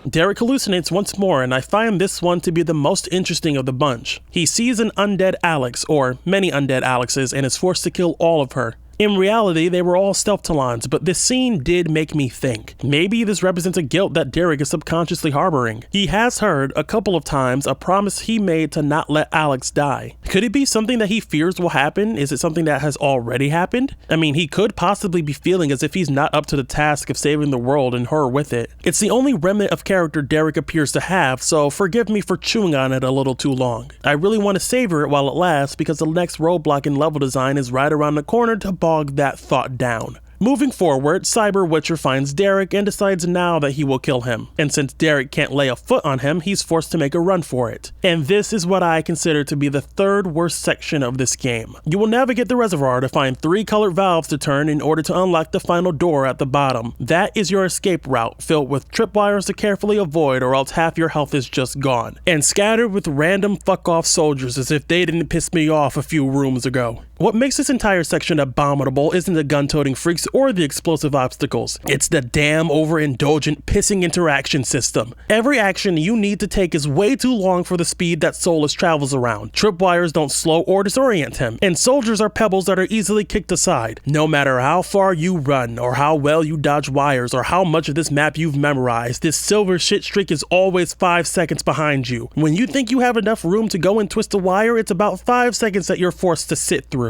Derek hallucinates once more, and I find this one to be the most interesting of the bunch. He sees an undead Alex, or many undead Alexes, and is forced to kill all of her. In reality, they were all stealth talons, but this scene did make me think. Maybe this represents a guilt that Derek is subconsciously harboring. He has heard a couple of times a promise he made to not let Alex die. Could it be something that he fears will happen? Is it something that has already happened? I mean, he could possibly be feeling as if he's not up to the task of saving the world and her with it. It's the only remnant of character Derek appears to have, so forgive me for chewing on it a little too long. I really want to savor it while it lasts because the next roadblock in level design is right around the corner to bog that thought down. Moving forward, Cyber Witcher finds Derek and decides now that he will kill him. And since Derek can't lay a foot on him, he's forced to make a run for it. And this is what I consider to be the third worst section of this game. You will navigate the reservoir to find 3 colored valves to turn in order to unlock the final door at the bottom. That is your escape route, filled with tripwires to carefully avoid or else half your health is just gone. And scattered with random fuck-off soldiers as if they didn't piss me off a few rooms ago. What makes this entire section abominable isn't the gun-toting freaks or the explosive obstacles. It's the damn overindulgent pissing interaction system. Every action you need to take is way too long for the speed that Solus travels around. Tripwires don't slow or disorient him, and soldiers are pebbles that are easily kicked aside. No matter how far you run, or how well you dodge wires, or how much of this map you've memorized, this silver shit streak is always 5 seconds behind you. When you think you have enough room to go and twist a wire, it's about 5 seconds that you're forced to sit through.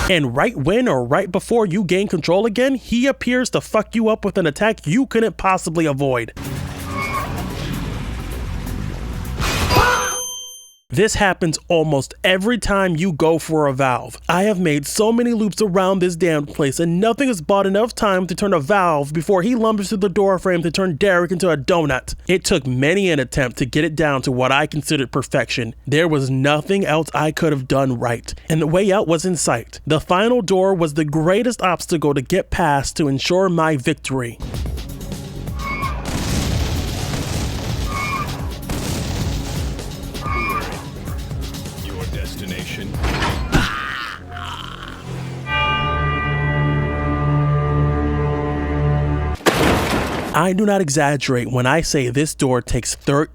And right when or right before you gain control again, he appears to fuck you up with an attack you couldn't possibly avoid. This happens almost every time you go for a valve. I have made so many loops around this damned place and nothing has bought enough time to turn a valve before he lumbers through the door frame to turn Derek into a donut. It took many an attempt to get it down to what I considered perfection. There was nothing else I could have done right, and the way out was in sight. The final door was the greatest obstacle to get past to ensure my victory. I do not exaggerate when I say this door takes 13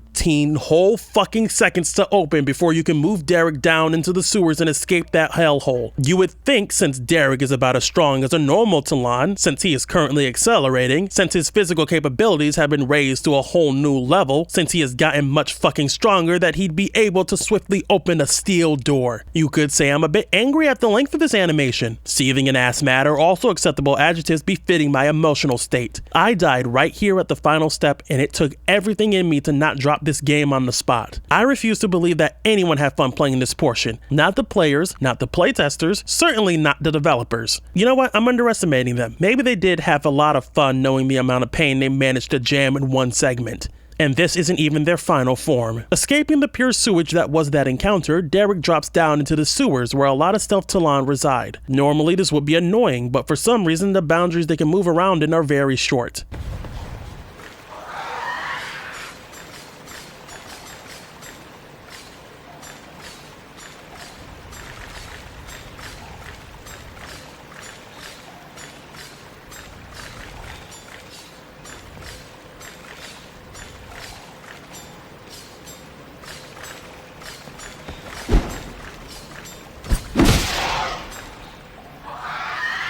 whole fucking seconds to open before you can move Derek down into the sewers and escape that hellhole. You would think, since Derek is about as strong as a normal Talon, since he is currently accelerating, since his physical capabilities have been raised to a whole new level, since he has gotten much fucking stronger, that he'd be able to swiftly open a steel door. You could say I'm a bit angry at the length of this animation. Seething and ass mad are also acceptable adjectives befitting my emotional state. I died right here at the final step, and it took everything in me to not drop this game on the spot. I refuse to believe that anyone had fun playing this portion. Not the players, not the playtesters, certainly not the developers. You know what? I'm underestimating them. Maybe they did have a lot of fun knowing the amount of pain they managed to jam in one segment. And this isn't even their final form. Escaping the pure sewage that was that encounter, Derek drops down into the sewers where a lot of stealth Talon reside. Normally this would be annoying, but for some reason the boundaries they can move around in are very short.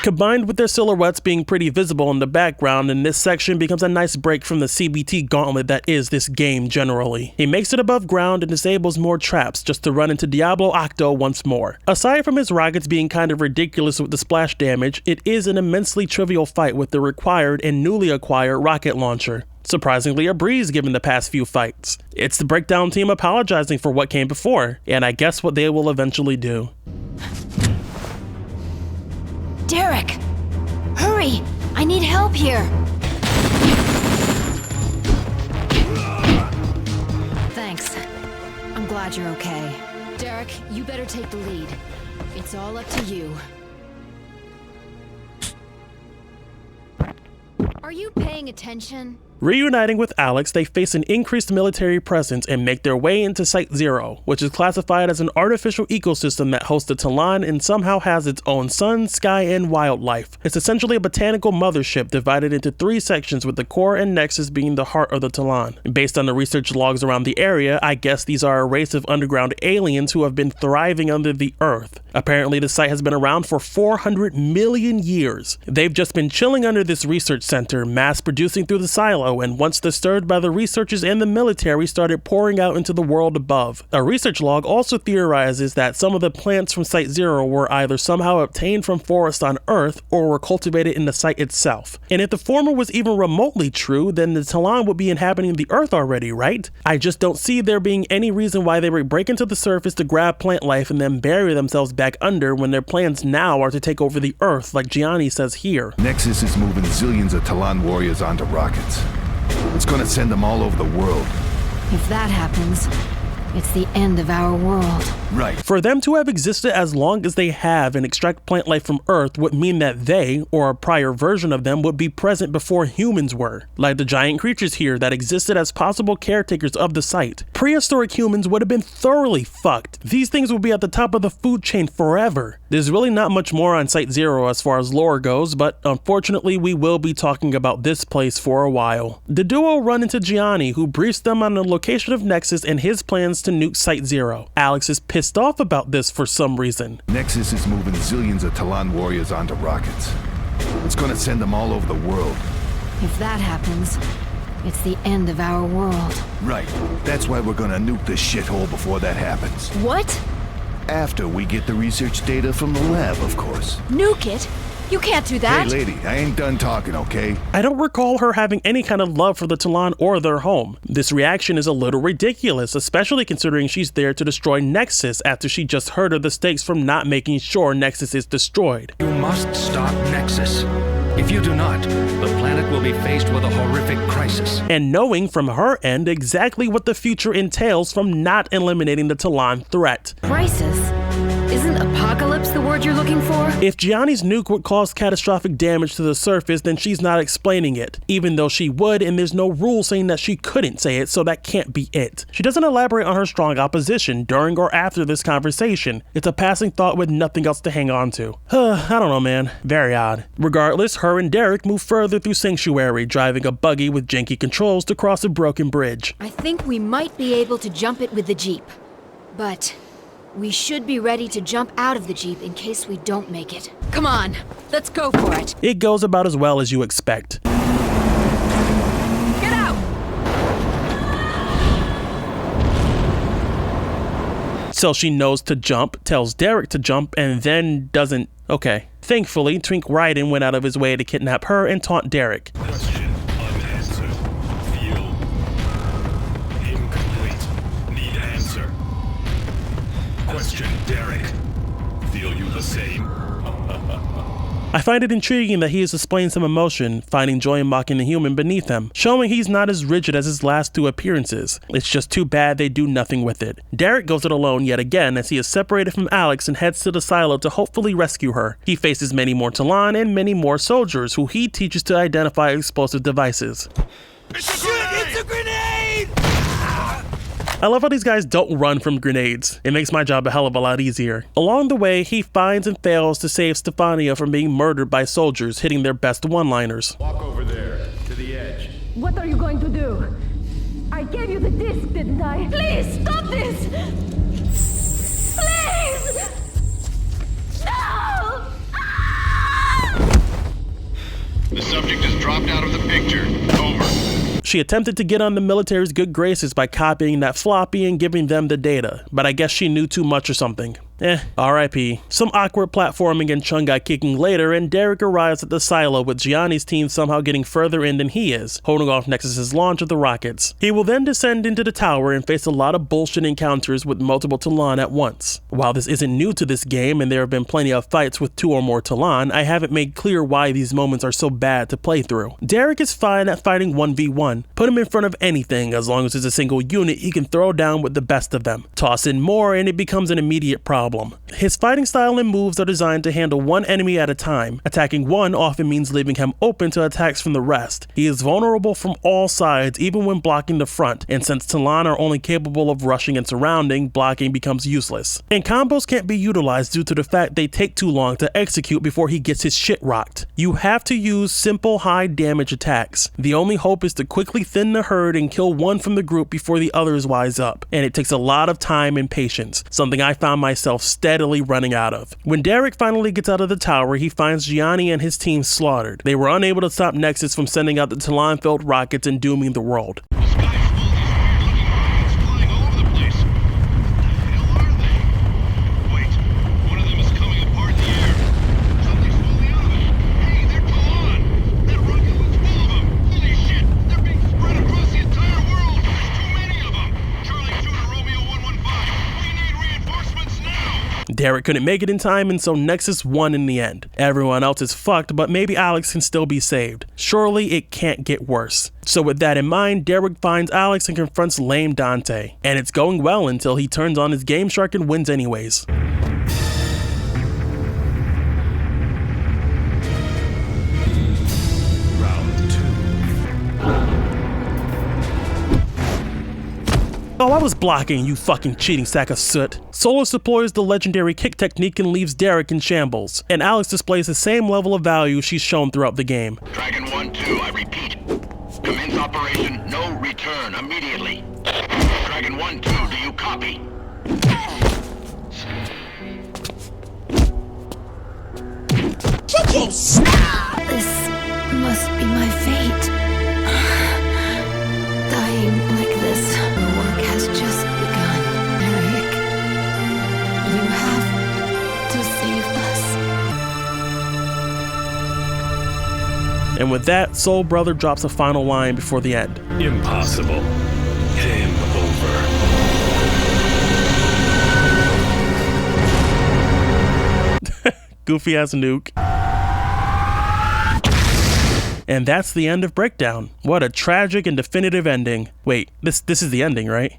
Combined with their silhouettes being pretty visible in the background, and this section becomes a nice break from the CBT gauntlet that is this game generally. He makes it above ground and disables more traps just to run into Diablo Octo once more. Aside from his rockets being kind of ridiculous with the splash damage, it is an immensely trivial fight with the required and newly acquired rocket launcher. Surprisingly a breeze given the past few fights. It's the breakdown team apologizing for what came before, and I guess what they will eventually do. Derek! Hurry! I need help here! Thanks. I'm glad you're okay. Derek, you better take the lead. It's all up to you. Are you paying attention? Reuniting with Alex, they face an increased military presence and make their way into Site Zero, which is classified as an artificial ecosystem that hosts the Talon and somehow has its own sun, sky, and wildlife. It's essentially a botanical mothership divided into 3 sections, with the core and nexus being the heart of the Talon. Based on the research logs around the area, I guess these are a race of underground aliens who have been thriving under the earth. Apparently, the site has been around for 400 million years. They've just been chilling under this research center, mass producing through the silo, and once disturbed by the researchers and the military, started pouring out into the world above. A research log also theorizes that some of the plants from Site Zero were either somehow obtained from forests on Earth or were cultivated in the site itself. And if the former was even remotely true, then the Talon would be inhabiting the Earth already, right? I just don't see there being any reason why they would break into the surface to grab plant life and then bury themselves back under when their plans now are to take over the Earth, like Gianni says here. Nexus is moving zillions of Talon warriors onto rockets. It's gonna send them all over the world. If that happens, it's the end of our world. Right. For them to have existed as long as they have and extract plant life from Earth would mean that they, or a prior version of them, would be present before humans were, like the giant creatures here that existed as possible caretakers of the site. Prehistoric humans would have been thoroughly fucked. These things would be at the top of the food chain forever. There's really not much more on Site Zero as far as lore goes, but unfortunately we will be talking about this place for a while. The duo run into Gianni, who briefs them on the location of Nexus and his plans to nuke Site Zero. Alex is pissed off about this for some reason. Nexus is moving zillions of Talon warriors onto rockets. It's gonna send them all over the world. If that happens, it's the end of our world. Right. That's why we're gonna nuke this shithole before that happens. What? After we get the research data from the lab, of course. Nuke it? You can't do that. Hey, lady, I ain't done talking, okay? I don't recall her having any kind of love for the Talon or their home. This reaction is a little ridiculous, especially considering she's there to destroy Nexus after she just heard of the stakes from not making sure Nexus is destroyed. You must stop Nexus. If you do not, the planet will be faced with a horrific crisis. And knowing from her end exactly what the future entails from not eliminating the Talon threat. Crisis? Isn't apocalypse the word you're looking for? If Gianni's nuke would cause catastrophic damage to the surface, then she's not explaining it, even though she would, and there's no rule saying that she couldn't say it, so that can't be it. She doesn't elaborate on her strong opposition during or after this conversation. It's a passing thought with nothing else to hang on to. I don't know, man. Very odd. Regardless, her and Derek move further through Sanctuary, driving a buggy with janky controls to cross a broken bridge. I think we might be able to jump it with the Jeep, but we should be ready to jump out of the Jeep in case we don't make it. Come on, let's go for it. It goes about as well as you expect. Get out! So she knows to jump, tells Derek to jump, and then doesn't. Okay. Thankfully, Twink Ryden went out of his way to kidnap her and taunt Derek. Question unanswered. Field incomplete. Need answer. Question, Derek. Feel you the same? I find it intriguing that he is displaying some emotion, finding joy in mocking the human beneath him, showing he's not as rigid as his last 2 appearances. It's just too bad they do nothing with it. Derek goes it alone yet again as he is separated from Alex and heads to the silo to hopefully rescue her. He faces many more Talon and many more soldiers who he teaches to identify explosive devices. It's a grenade! I love how these guys don't run from grenades. It makes my job a hell of a lot easier. Along the way, he finds and fails to save Stefania from being murdered by soldiers, hitting their best one-liners. Walk over there, to the edge. What are you going to do? I gave you the disc, didn't I? Please, stop this! Please! No! The subject has dropped out of the picture. Over. She attempted to get on the military's good graces by copying that floppy and giving them the data, but I guess she knew too much or something. RIP. Some awkward platforming and Chungai kicking later, and Derek arrives at the silo with Gianni's team somehow getting further in than he is, holding off Nexus's launch of the rockets. He will then descend into the tower and face a lot of bullshit encounters with multiple Talon at once. While this isn't new to this game and there have been plenty of fights with 2 or more Talon, I haven't made clear why these moments are so bad to play through. Derek is fine at fighting 1v1. Put him in front of anything, as long as it's a single unit he can throw down with the best of them. Toss in more and it becomes an immediate problem. problem. His fighting style and moves are designed to handle one enemy at a time. Attacking one often means leaving him open to attacks from the rest. He is vulnerable from all sides, even when blocking the front, and since Talon are only capable of rushing and surrounding, blocking becomes useless. And combos can't be utilized due to the fact they take too long to execute before he gets his shit rocked. You have to use simple high damage attacks. The only hope is to quickly thin the herd and kill one from the group before the others wise up, and it takes a lot of time and patience, something I found myself steadily running out of. When Derek finally gets out of the tower, he finds Gianni and his team slaughtered. They were unable to stop Nexus from sending out the Talon-filled rockets and dooming the world. Derek couldn't make it in time, and so Nexus won in the end. Everyone else is fucked, but maybe Alex can still be saved. Surely it can't get worse. So with that in mind, Derek finds Alex and confronts lame Dante. And it's going well until he turns on his Game Shark and wins anyways. Oh, I was blocking, you fucking cheating sack of soot. Solus deploys the legendary kick technique and leaves Derek in shambles. And Alex displays the same level of value she's shown throughout the game. Dragon 1-2, I repeat. Commence operation, no return immediately. Dragon 1-2, do you copy? This must be my fate. Dying like this. The work has just begun. Eric, you have to save us. And with that, Soul Brother drops a final line before the end. Impossible. Game over. Goofy ass nuke. And that's the end of Breakdown. What a tragic and definitive ending. Wait, this is the ending, right?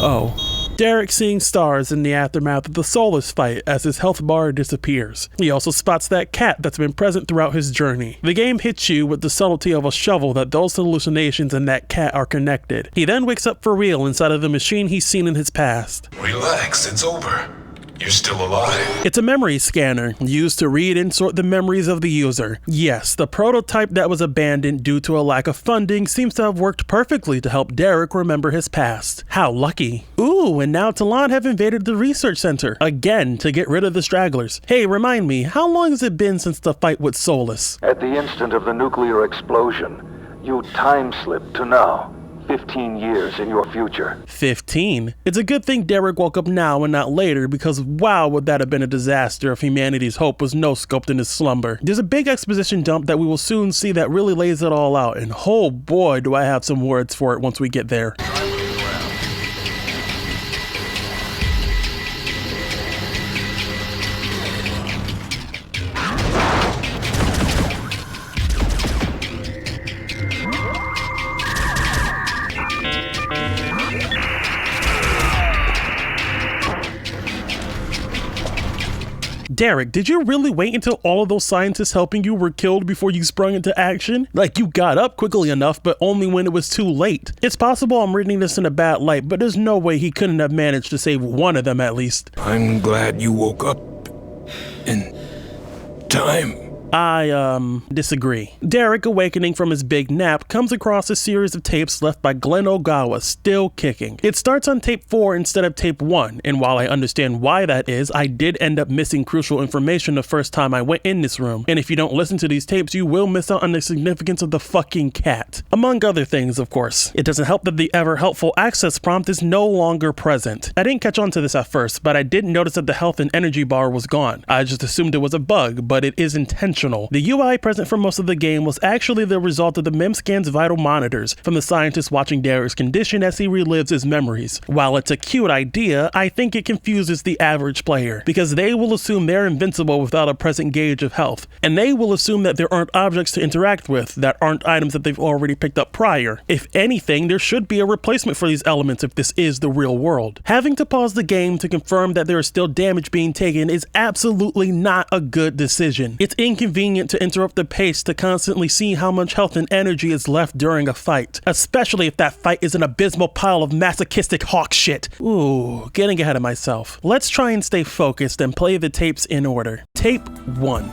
Oh. Derek seeing stars in the aftermath of the Solus fight as his health bar disappears. He also spots that cat that's been present throughout his journey. The game hits you with the subtlety of a shovel that those hallucinations and that cat are connected. He then wakes up for real inside of the machine he's seen in his past. Relax, it's over. You're still alive. It's a memory scanner, used to read and sort the memories of the user. Yes, the prototype that was abandoned due to a lack of funding seems to have worked perfectly to help Derek remember his past. How lucky. Ooh, and now Talon have invaded the research center, again to get rid of the stragglers. Hey, remind me, how long has it been since the fight with Solus? At the instant of the nuclear explosion, you time-slipped to now. 15 years in your future. 15? It's a good thing Derek woke up now and not later, because wow, would that have been a disaster if humanity's hope was no-scoped in his slumber. There's a big exposition dump that we will soon see that really lays it all out, and oh boy do I have some words for it once we get there. Derek, did you really wait until all of those scientists helping you were killed before you sprung into action? Like, you got up quickly enough, but only when it was too late. It's possible I'm reading this in a bad light, but there's no way he couldn't have managed to save one of them at least. I'm glad you woke up in time. I, disagree. Derek, awakening from his big nap, comes across a series of tapes left by Glenn Ogawa, still kicking. It starts on tape 4 instead of tape 1, and while I understand why that is, I did end up missing crucial information the first time I went in this room, and if you don't listen to these tapes, you will miss out on the significance of the fucking cat. Among other things, of course. It doesn't help that the ever-helpful access prompt is no longer present. I didn't catch on to this at first, but I did notice that the health and energy bar was gone. I just assumed it was a bug, but it is intentional. intentional. The UI present for most of the game was actually the result of the MEMSCAN's vital monitors from the scientists watching Derek's condition as he relives his memories. While it's a cute idea, I think it confuses the average player, because they will assume they're invincible without a present gauge of health, and they will assume that there aren't objects to interact with that aren't items that they've already picked up prior. If anything, there should be a replacement for these elements if this is the real world. Having to pause the game to confirm that there is still damage being taken is absolutely not a good decision. It's inconvenient to interrupt the pace to constantly see how much health and energy is left during a fight, especially if that fight is an abysmal pile of masochistic hawk shit. Ooh, getting ahead of myself. Let's try and stay focused and play the tapes in order. Tape 1.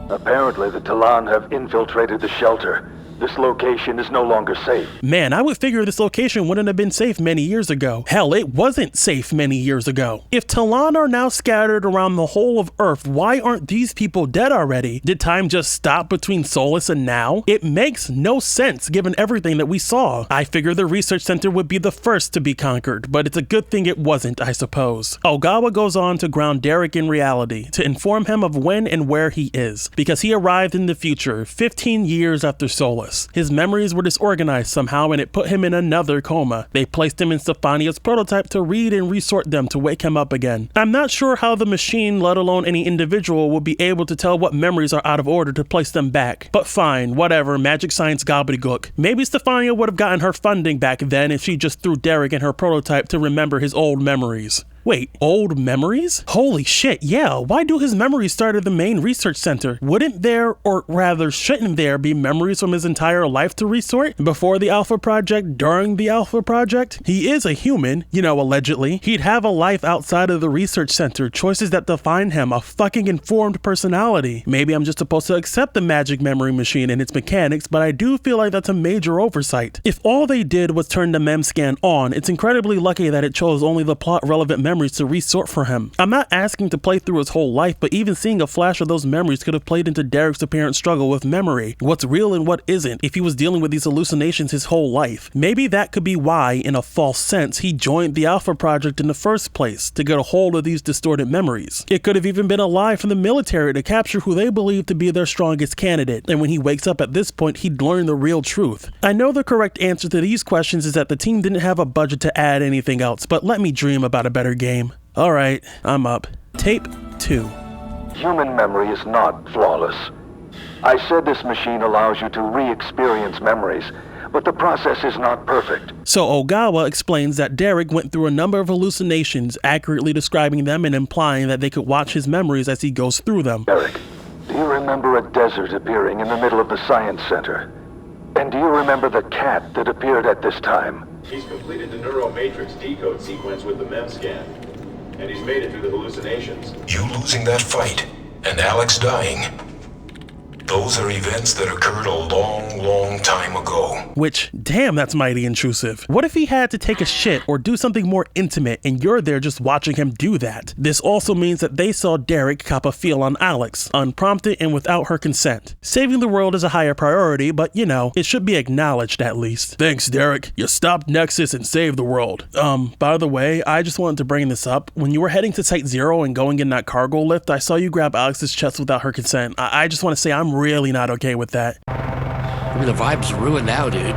Apparently the Talon have infiltrated the shelter. This location is no longer safe. Man, I would figure this location wouldn't have been safe many years ago. Hell, it wasn't safe many years ago. If Talon are now scattered around the whole of Earth, why aren't these people dead already? Did time just stop between Solus and now? It makes no sense given everything that we saw. I figure the research center would be the first to be conquered, but it's a good thing it wasn't, I suppose. Ogawa goes on to ground Derek in reality, to inform him of when and where he is, because he arrived in the future 15 years after Solus. His memories were disorganized somehow and it put him in another coma. They placed him in Stefania's prototype to read and resort them to wake him up again. I'm not sure how the machine, let alone any individual, will be able to tell what memories are out of order to place them back. But fine, whatever, magic science gobbledygook. Maybe Stefania would have gotten her funding back then if she just threw Derek in her prototype to remember his old memories. Wait, old memories? Holy shit, yeah, why do his memories start at the main research center? Wouldn't there, or rather shouldn't there, be memories from his entire life to resort? Before the Alpha Project, during the Alpha Project? He is a human, you know, allegedly. He'd have a life outside of the research center, choices that define him, a fucking informed personality. Maybe I'm just supposed to accept the magic memory machine and its mechanics, but I do feel like that's a major oversight. If all they did was turn the MEMSCAN on, it's incredibly lucky that it chose only the plot-relevant memories to resort for him. I'm not asking to play through his whole life, but even seeing a flash of those memories could have played into Derek's apparent struggle with memory. What's real and what isn't, if he was dealing with these hallucinations his whole life. Maybe that could be why, in a false sense, he joined the Alpha Project in the first place, to get a hold of these distorted memories. It could have even been a lie from the military to capture who they believe to be their strongest candidate, and when he wakes up at this point, he'd learn the real truth. I know the correct answer to these questions is that the team didn't have a budget to add anything else, but let me dream about a better game. Alright, I'm up. Tape 2. Human memory is not flawless. I said this machine allows you to re-experience memories, but the process is not perfect. So Ogawa explains that Derek went through a number of hallucinations, accurately describing them and implying that they could watch his memories as he goes through them. Derek, do you remember a desert appearing in the middle of the science center? And do you remember the cat that appeared at this time? He's completed the neuromatrix decode sequence with the MEMSCAN, and he's made it through the hallucinations. You losing that fight, and Alex dying. Those are events that occurred a long, long time ago. Which, damn, that's mighty intrusive. What if he had to take a shit or do something more intimate and you're there just watching him do that? This also means that they saw Derek cop a feel on Alex, unprompted and without her consent. Saving the world is a higher priority, but you know, it should be acknowledged at least. Thanks, Derek. You stopped Nexus and saved the world. By the way, I just wanted to bring this up. When you were heading to Site Zero and going in that cargo lift, I saw you grab Alex's chest without her consent. I just want to say I'm really not okay with that. I mean, the vibe's ruined now, dude.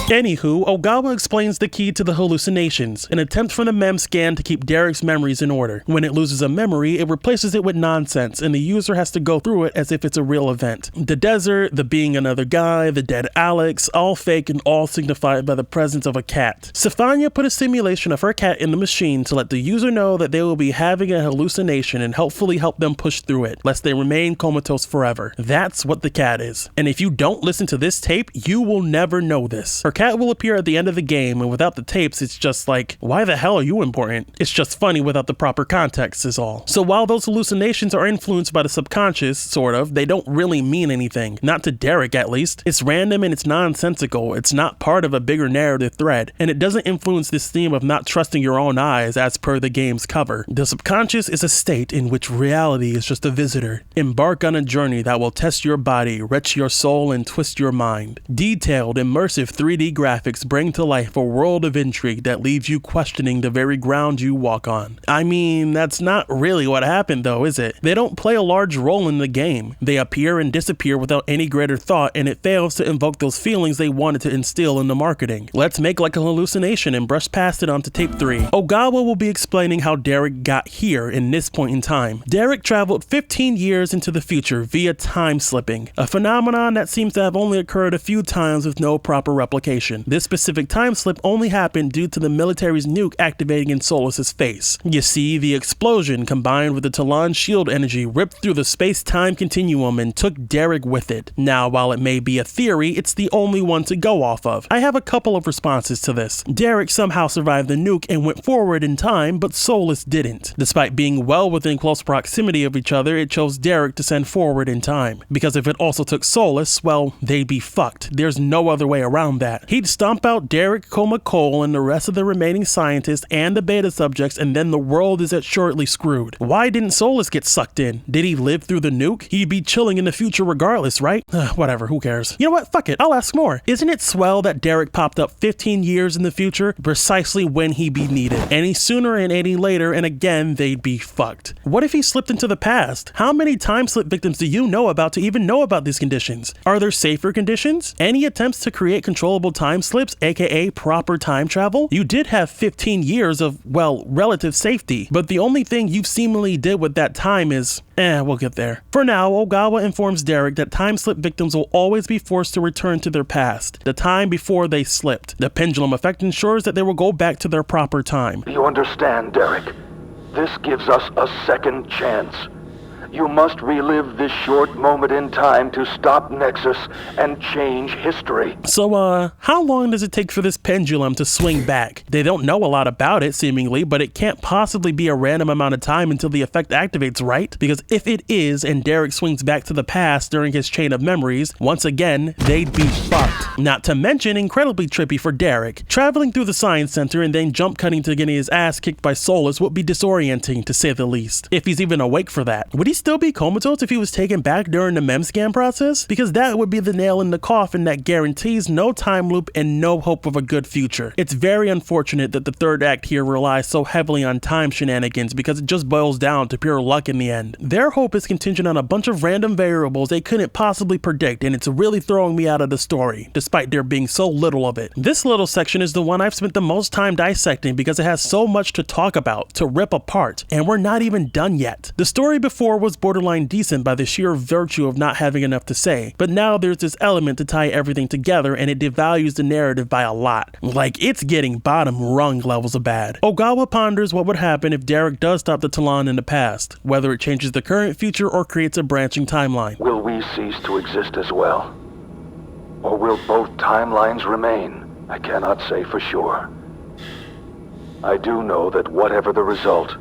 Anywho, Ogawa explains the key to the hallucinations, an attempt from the MEMSCAN to keep Derek's memories in order. When it loses a memory, it replaces it with nonsense, and the user has to go through it as if it's a real event. The desert, the being another guy, the dead Alex, all fake and all signified by the presence of a cat. Stefania put a simulation of her cat in the machine to let the user know that they will be having a hallucination and hopefully help them push through it, lest they remain comatose forever. That's what the cat is. And if you don't listen to this tape, you will never know this. Her cat will appear at the end of the game, and without the tapes, it's just like, why the hell are you important? It's just funny without the proper context is all. So while those hallucinations are influenced by the subconscious, sort of, they don't really mean anything. Not to Derek, at least. It's random and it's nonsensical. It's not part of a bigger narrative thread, and it doesn't influence this theme of not trusting your own eyes as per the game's cover. The subconscious is a state in which reality is just a visitor. Embark on a journey that will test your body, wrench your soul, and twist your mind. Detailed, immersive 3D 3D graphics bring to life a world of intrigue that leaves you questioning the very ground you walk on. I mean, that's not really what happened though, is it? They don't play a large role in the game. They appear and disappear without any greater thought, and it fails to invoke those feelings they wanted to instill in the marketing. Let's make like a hallucination and brush past it onto tape 3. Ogawa will be explaining how Derek got here in this point in time. Derek traveled 15 years into the future via time slipping, a phenomenon that seems to have only occurred a few times with no proper replication. This specific time slip only happened due to the military's nuke activating in Solus's face. You see, the explosion combined with the Talon shield energy ripped through the space-time continuum and took Derek with it. Now, while it may be a theory, it's the only one to go off of. I have a couple of responses to this. Derek somehow survived the nuke and went forward in time, but Solus didn't. Despite being well within close proximity of each other, it chose Derek to send forward in time. Because if it also took Solus, well, they'd be fucked. There's no other way around that. He'd stomp out Derek, Coma Cole, and the rest of the remaining scientists and the beta subjects, and then the world is assuredly screwed. Why didn't Solus get sucked in? Did he live through the nuke? He'd be chilling in the future regardless, right? Whatever, who cares? You know what? Fuck it. I'll ask more. Isn't it swell that Derek popped up 15 years in the future, precisely when he'd be needed? Any sooner and any later, and again, they'd be fucked. What if he slipped into the past? How many time slip victims do you know about to even know about these conditions? Are there safer conditions? Any attempts to create controllable time slips, aka proper time travel? You did have 15 years of, well, relative safety, but the only thing you've seemingly did with that time is, we'll get there. For now, Ogawa informs Derek that time slip victims will always be forced to return to their past, the time before they slipped. The pendulum effect ensures that they will go back to their proper time. You understand, Derek? This gives us a second chance. You must relive this short moment in time to stop Nexus and change history. So, how long does it take for this pendulum to swing back? They don't know a lot about it, seemingly, but it can't possibly be a random amount of time until the effect activates, right? Because if it is, and Derek swings back to the past during his chain of memories, once again, they'd be fucked. Not to mention, incredibly trippy for Derek. Traveling through the science center and then jump cutting to getting his ass kicked by Solus would be disorienting, to say the least. If he's even awake for that. Would he still be comatose if he was taken back during the mem scan process? Because that would be the nail in the coffin that guarantees no time loop and no hope of a good future. It's very unfortunate that the third act here relies so heavily on time shenanigans because it just boils down to pure luck in the end. Their hope is contingent on a bunch of random variables they couldn't possibly predict, and it's really throwing me out of the story, despite there being so little of it. This little section is the one I've spent the most time dissecting because it has so much to talk about, to rip apart, and we're not even done yet. The story before was borderline decent by the sheer virtue of not having enough to say, but now there's this element to tie everything together, and it devalues the narrative by a lot. Like, it's getting bottom rung levels of bad. Ogawa ponders what would happen if Derek does stop the Talon in the past, whether it changes the current future or creates a branching timeline. Will we cease to exist as well? Or will both timelines remain? I cannot say for sure. I do know that whatever the result,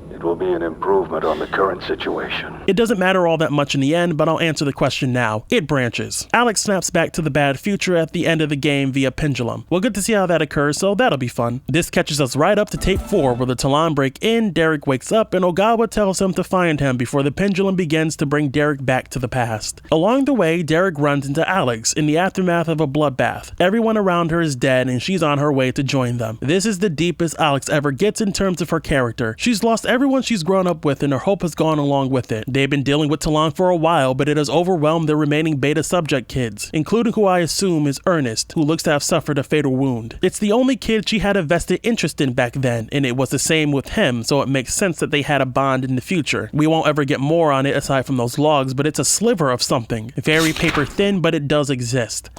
it will be an improvement on the current situation. It doesn't matter all that much in the end, but I'll answer the question now. It branches. Alex snaps back to the bad future at the end of the game via pendulum. We'll get to see how that occurs, so that'll be fun. This catches us right up to tape 4, where the Talon break in, Derek wakes up, and Ogawa tells him to find him before the pendulum begins to bring Derek back to the past. Along the way, Derek runs into Alex in the aftermath of a bloodbath. Everyone around her is dead, and she's on her way to join them. This is the deepest Alex ever gets in terms of her character. She's lost everyone she's grown up with, and her hope has gone along with it. They've been dealing with Talon for a while, but it has overwhelmed the remaining beta subject kids, including who I assume is Ernest, who looks to have suffered a fatal wound. It's the only kid she had a vested interest in back then, and it was the same with him, so it makes sense that they had a bond in the future. We won't ever get more on it aside from those logs, but it's a sliver of something. Very paper thin, but it does exist.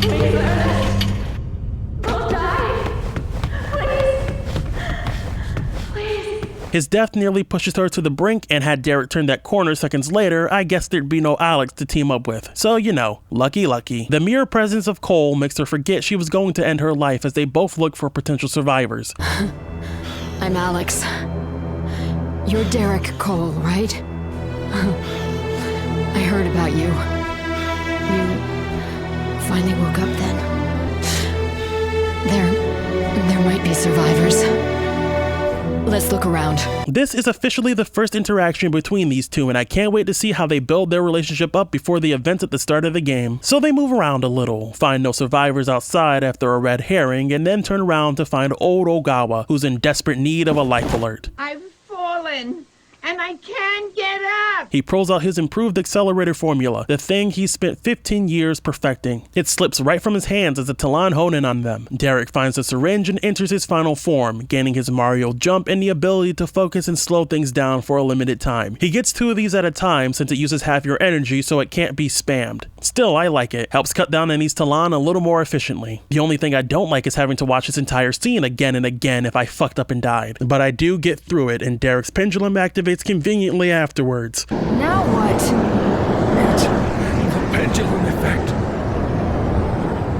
His death nearly pushes her to the brink, and had Derek turned that corner seconds later, I guess there'd be no Alex to team up with. So, you know, lucky. The mere presence of Cole makes her forget she was going to end her life as they both look for potential survivors. I'm Alex. You're Derek Cole, right? I heard about you. You finally woke up then. There might be survivors. Let's look around. This is officially the first interaction between these two, and I can't wait to see how they build their relationship up before the events at the start of the game. So they move around a little, find no survivors outside after a red herring, and then turn around to find old Ogawa, who's in desperate need of a life alert. I've fallen, and I can't get up! He pulls out his improved accelerator formula, the thing he spent 15 years perfecting. It slips right from his hands as the Talon hone in on them. Derek finds the syringe and enters his final form, gaining his Mario jump and the ability to focus and slow things down for a limited time. He gets 2 of these at a time since it uses half your energy, so it can't be spammed. Still, I like it. Helps cut down on these Talon a little more efficiently. The only thing I don't like is having to watch this entire scene again and again if I fucked up and died. But I do get through it, and Derek's pendulum activates conveniently afterwards. Now what? It's the pendulum effect.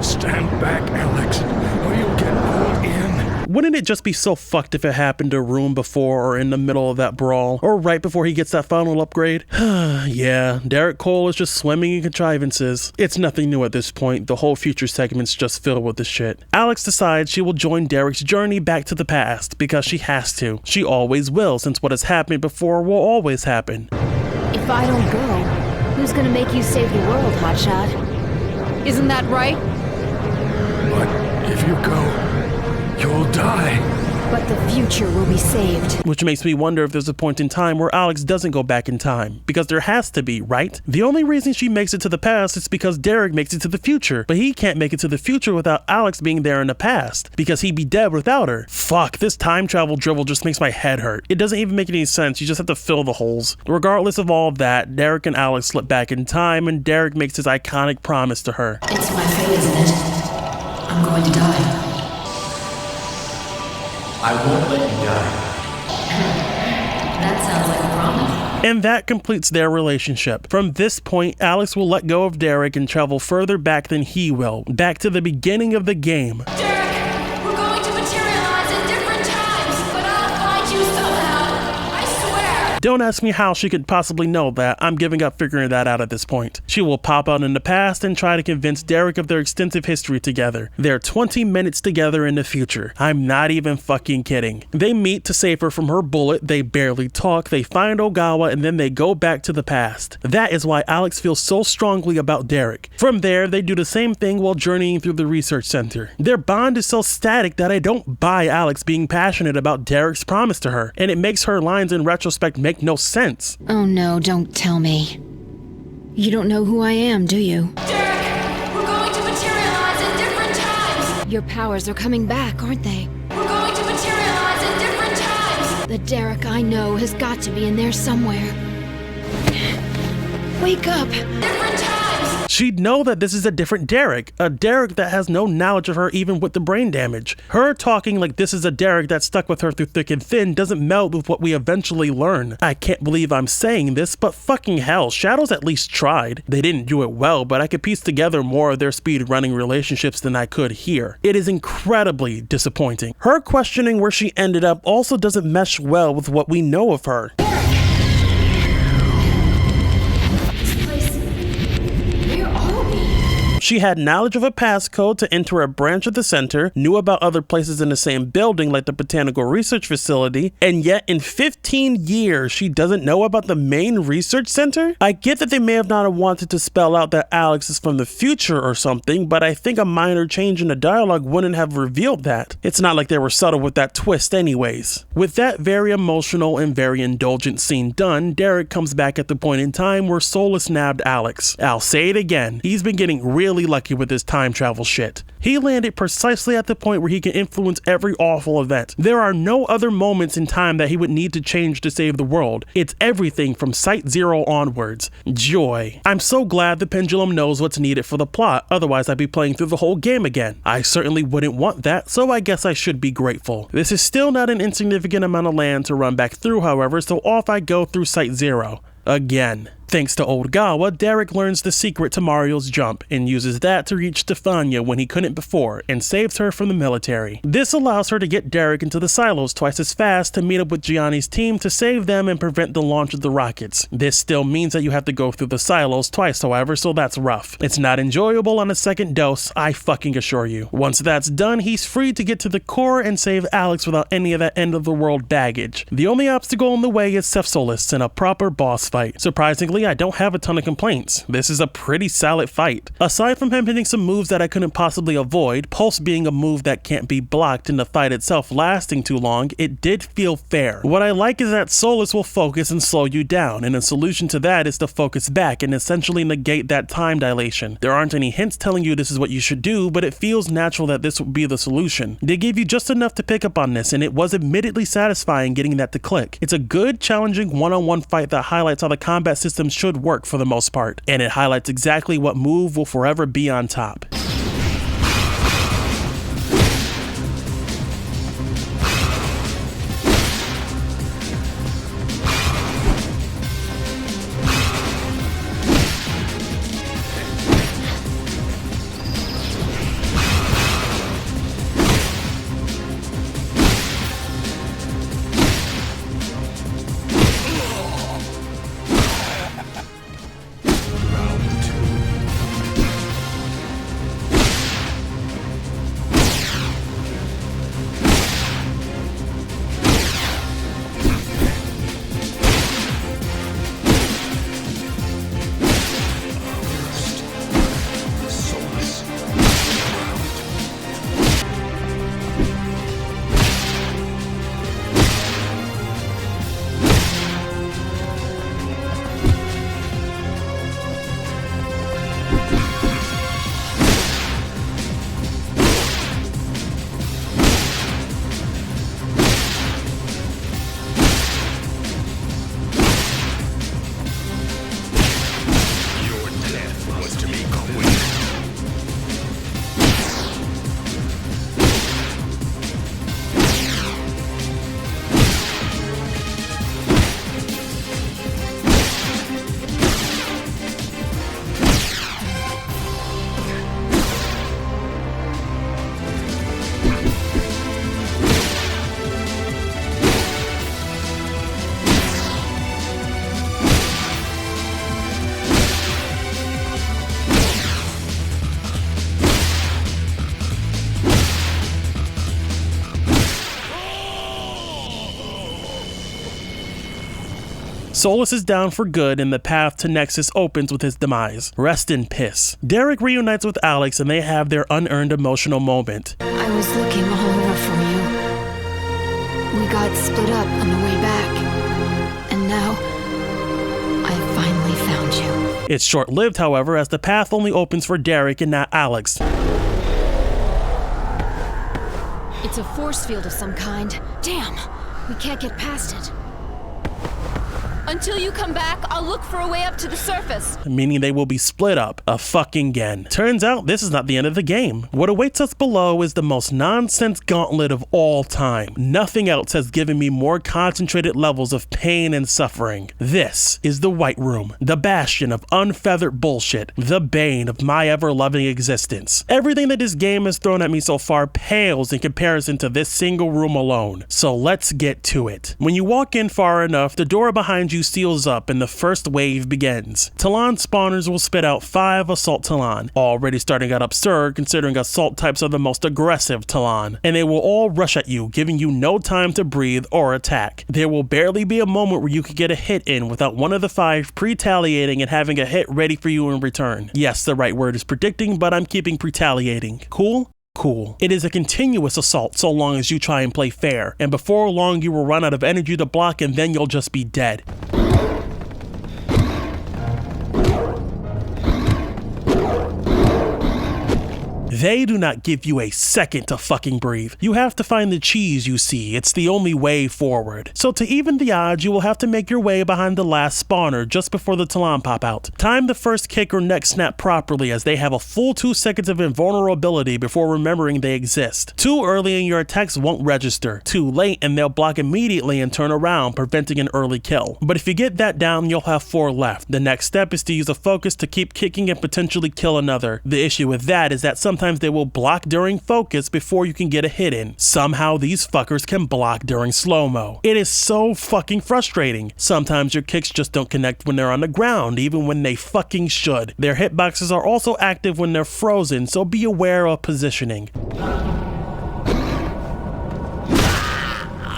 Stand back, Alex, or you'll get pulled in. Wouldn't it just be so fucked if it happened a room before or in the middle of that brawl, or right before he gets that final upgrade? Yeah, Derek Cole is just swimming in contrivances. It's nothing new at this point, the whole future segment's just filled with this shit. Alex decides she will join Derek's journey back to the past, because she has to. She always will, since what has happened before will always happen. If I don't go, who's gonna make you save the world, hotshot? Isn't that right? But if you go, you'll die. But the future will be saved. Which makes me wonder if there's a point in time where Alex doesn't go back in time, because there has to be, right? The only reason she makes it to the past is because Derek makes it to the future, but he can't make it to the future without Alex being there in the past, because he'd be dead without her. Fuck, this time travel drivel just makes my head hurt. It doesn't even make any sense, you just have to fill the holes. Regardless of all of that, Derek and Alex slip back in time, and Derek makes his iconic promise to her. It's my fate, isn't it? I'm going to die. I won't let you die. That sounds like a promise. And that completes their relationship. From this point, Alex will let go of Derek and travel further back than he will, back to the beginning of the game. Derek, we're going to materialize at different times, but I'll find you somehow. I swear. Don't ask me how she could possibly know that. I'm giving up figuring that out at this point. She will pop out in the past and try to convince Derek of their extensive history together. They're 20 minutes together in the future. I'm not even fucking kidding. They meet to save her from her bullet, they barely talk, they find Ogawa, and then they go back to the past. That is why Alex feels so strongly about Derek. From there, they do the same thing while journeying through the research center. Their bond is so static that I don't buy Alex being passionate about Derek's promise to her, and it makes her lines in retrospect make no sense. Oh no, don't tell me. You don't know who I am, do you? Derek, we're going to materialize at different times. Your powers are coming back, aren't they? We're going to materialize at different times. The Derek I know has got to be in there somewhere. Wake up! Different times. She'd know that this is a different Derek, a Derek that has no knowledge of her even with the brain damage. Her talking like this is a Derek that stuck with her through thick and thin doesn't meld with what we eventually learn. I can't believe I'm saying this, but fucking hell, Shadows at least tried. They didn't do it well, but I could piece together more of their speed-running relationships than I could here. It is incredibly disappointing. Her questioning where she ended up also doesn't mesh well with what we know of her. She had knowledge of a passcode to enter a branch of the center, knew about other places in the same building like the Botanical Research Facility, and yet in 15 years she doesn't know about the main research center? I get that they may have not wanted to spell out that Alex is from the future or something, but I think a minor change in the dialogue wouldn't have revealed that. It's not like they were subtle with that twist anyways. With that very emotional and very indulgent scene done, Derek comes back at the point in time where Solus nabbed Alex. I'll say it again, he's been getting really lucky with his time travel shit. He landed precisely at the point where he can influence every awful event. There are no other moments in time that he would need to change to save the world. It's everything from Site Zero onwards. Joy. I'm so glad the pendulum knows what's needed for the plot, otherwise I'd be playing through the whole game again. I certainly wouldn't want that, so I guess I should be grateful. This is still not an insignificant amount of land to run back through, however, so off I go through Site Zero. Again. Thanks to Old Gawa, Derek learns the secret to Mario's jump and uses that to reach Stefania when he couldn't before and saves her from the military. This allows her to get Derek into the silos twice as fast to meet up with Gianni's team to save them and prevent the launch of the rockets. This still means that you have to go through the silos twice, however, so that's rough. It's not enjoyable on a second dose, I fucking assure you. Once that's done, he's free to get to the core and save Alex without any of that end of the world baggage. The only obstacle in the way is Cephalus in a proper boss fight. Surprisingly, I don't have a ton of complaints. This is a pretty solid fight. Aside from him hitting some moves that I couldn't possibly avoid, Pulse being a move that can't be blocked and the fight itself lasting too long, it did feel fair. What I like is that Solus will focus and slow you down, and a solution to that is to focus back and essentially negate that time dilation. There aren't any hints telling you this is what you should do, but it feels natural that this would be the solution. They gave you just enough to pick up on this, and it was admittedly satisfying getting that to click. It's a good, challenging one-on-one fight that highlights how the combat system should work for the most part, and it highlights exactly what move will forever be on top. Solus is down for good and the path to Nexus opens with his demise. Rest in piss. Derek reunites with Alex and they have their unearned emotional moment. I was looking all over for you. We got split up on the way back. And now, I finally found you. It's short-lived, however, as the path only opens for Derek and not Alex. It's a force field of some kind. Damn, we can't get past it. Until you come back, I'll look for a way up to the surface. Meaning they will be split up again. Turns out this is not the end of the game. What awaits us below is the most nonsense gauntlet of all time. Nothing else has given me more concentrated levels of pain and suffering. This is the White Room, the bastion of unfeathered bullshit, the bane of my ever-loving existence. Everything that this game has thrown at me so far pales in comparison to this single room alone. So let's get to it. When you walk in far enough, the door behind you seals up and the first wave begins. Talon spawners will spit out 5 Assault Talon, already starting out absurd considering Assault types are the most aggressive Talon, and they will all rush at you, giving you no time to breathe or attack. There will barely be a moment where you could get a hit in without one of the 5 pre-taliating and having a hit ready for you in return. Yes, the right word is predicting, but I'm keeping pre-taliating. Cool? Cool. It is a continuous assault so long as you try and play fair, and before long you will run out of energy to block and then you'll just be dead. They do not give you a second to fucking breathe. You have to find the cheese, you see. It's the only way forward. So to even the odds, you will have to make your way behind the last spawner just before the Talon pop out. Time the first kick or neck snap properly, as they have a full 2 seconds of invulnerability before remembering they exist. Too early and your attacks won't register. Too late and they'll block immediately and turn around, preventing an early kill. But if you get that down, you'll have 4 left. The next step is to use a focus to keep kicking and potentially kill another. The issue with that is that sometimes they will block during focus before you can get a hit in. Somehow these fuckers can block during slow-mo. It is so fucking frustrating. Sometimes your kicks just don't connect when they're on the ground, even when they fucking should. Their hitboxes are also active when they're frozen, so be aware of positioning.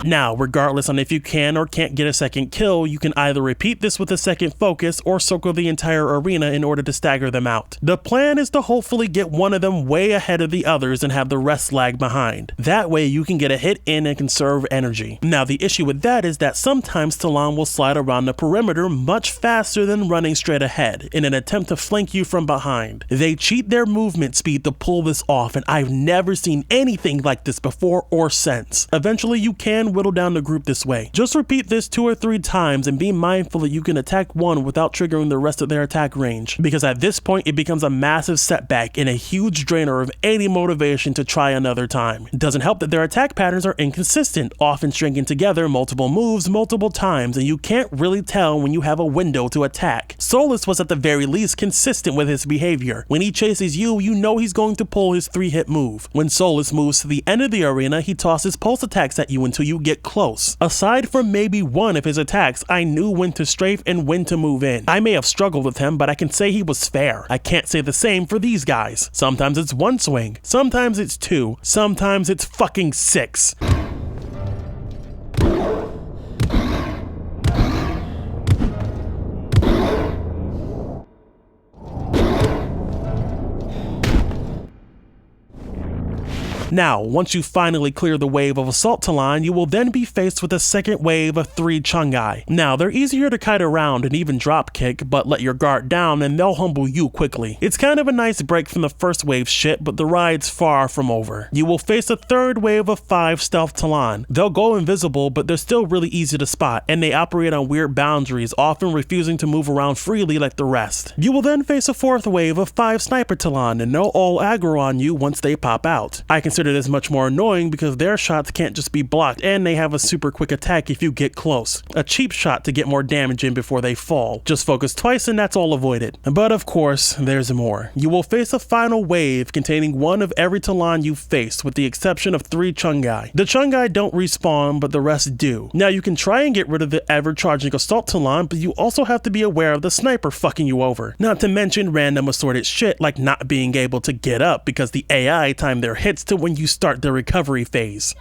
Now, regardless on if you can or can't get a second kill, you can either repeat this with a second focus or circle the entire arena in order to stagger them out. The plan is to hopefully get one of them way ahead of the others and have the rest lag behind. That way you can get a hit in and conserve energy. Now, the issue with that is that sometimes Talon will slide around the perimeter much faster than running straight ahead in an attempt to flank you from behind. They cheat their movement speed to pull this off, and I've never seen anything like this before or since. Eventually you can whittle down the group this way. Just repeat this 2 or 3 times and be mindful that you can attack one without triggering the rest of their attack range, because at this point it becomes a massive setback and a huge drainer of any motivation to try another time. It doesn't help that their attack patterns are inconsistent, often stringing together multiple moves multiple times, and you can't really tell when you have a window to attack. Solus was at the very least consistent with his behavior. When he chases you, you know he's going to pull his 3-hit move. When Solus moves to the end of the arena, he tosses pulse attacks at you until you get close. Aside from maybe one of his attacks, I knew when to strafe and when to move in. I may have struggled with him, but I can say he was fair. I can't say the same for these guys. Sometimes it's 1 swing, sometimes it's 2, sometimes it's fucking 6. Now, once you finally clear the wave of Assault Talon, you will then be faced with a second wave of 3 Chungai. Now, they're easier to kite around and even drop kick, but let your guard down and they'll humble you quickly. It's kind of a nice break from the first wave shit, but the ride's far from over. You will face a third wave of 5 Stealth Talon. They'll go invisible, but they're still really easy to spot, and they operate on weird boundaries, often refusing to move around freely like the rest. You will then face a 4th wave of 5 Sniper Talon, and they'll all aggro on you once they pop out. I consider this much more annoying because their shots can't just be blocked, and they have a super quick attack if you get close. A cheap shot to get more damage in before they fall. Just focus twice and that's all avoided. But of course, there's more. You will face a final wave containing 1 of every Talon you've faced, with the exception of 3 Chungai. The Chungai don't respawn, but the rest do. Now you can try and get rid of the ever-charging Assault Talon, but you also have to be aware of the sniper fucking you over. Not to mention random assorted shit like not being able to get up because the AI timed their hits to when you start the recovery phase.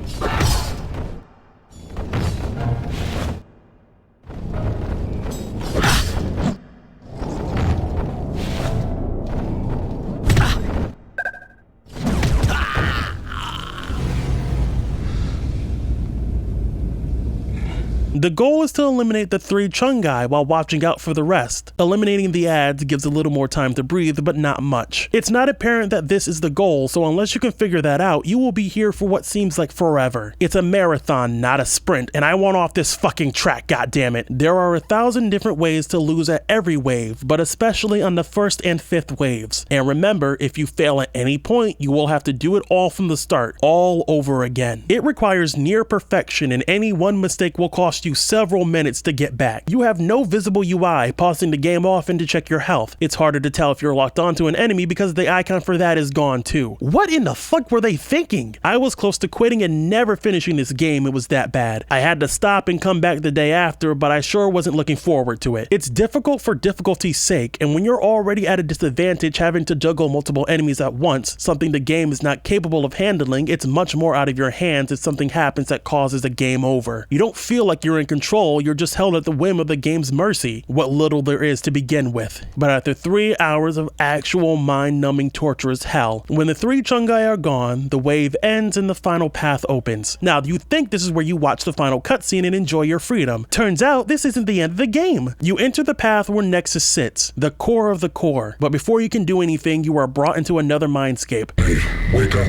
The goal is to eliminate the 3 Chungai while watching out for the rest. Eliminating the ads gives a little more time to breathe, but not much. It's not apparent that this is the goal, so unless you can figure that out, you will be here for what seems like forever. It's a marathon, not a sprint, and I want off this fucking track, goddammit. There are 1,000 different ways to lose at every wave, but especially on the 1st and 5th waves. And remember, if you fail at any point, you will have to do it all from the start, all over again. It requires near perfection, and any one mistake will cost you several minutes to get back. You have no visible UI, pausing the game often to check your health. It's harder to tell if you're locked onto an enemy because the icon for that is gone too. What in the fuck were they thinking? I was close to quitting and never finishing this game, it was that bad. I had to stop and come back the day after, but I sure wasn't looking forward to it. It's difficult for difficulty's sake, and when you're already at a disadvantage having to juggle multiple enemies at once, something the game is not capable of handling, it's much more out of your hands if something happens that causes a game over. You don't feel like you're you're in control, you're just held at the whim of the game's mercy, what little there is to begin with. But after 3 hours of actual mind-numbing torturous hell, when the 3 Chungai are gone, the wave ends and the final path opens. Now, you think this is where you watch the final cutscene and enjoy your freedom. Turns out, this isn't the end of the game. You enter the path where Nexus sits, the core of the core. But before you can do anything, you are brought into another mindscape. Hey, wake up.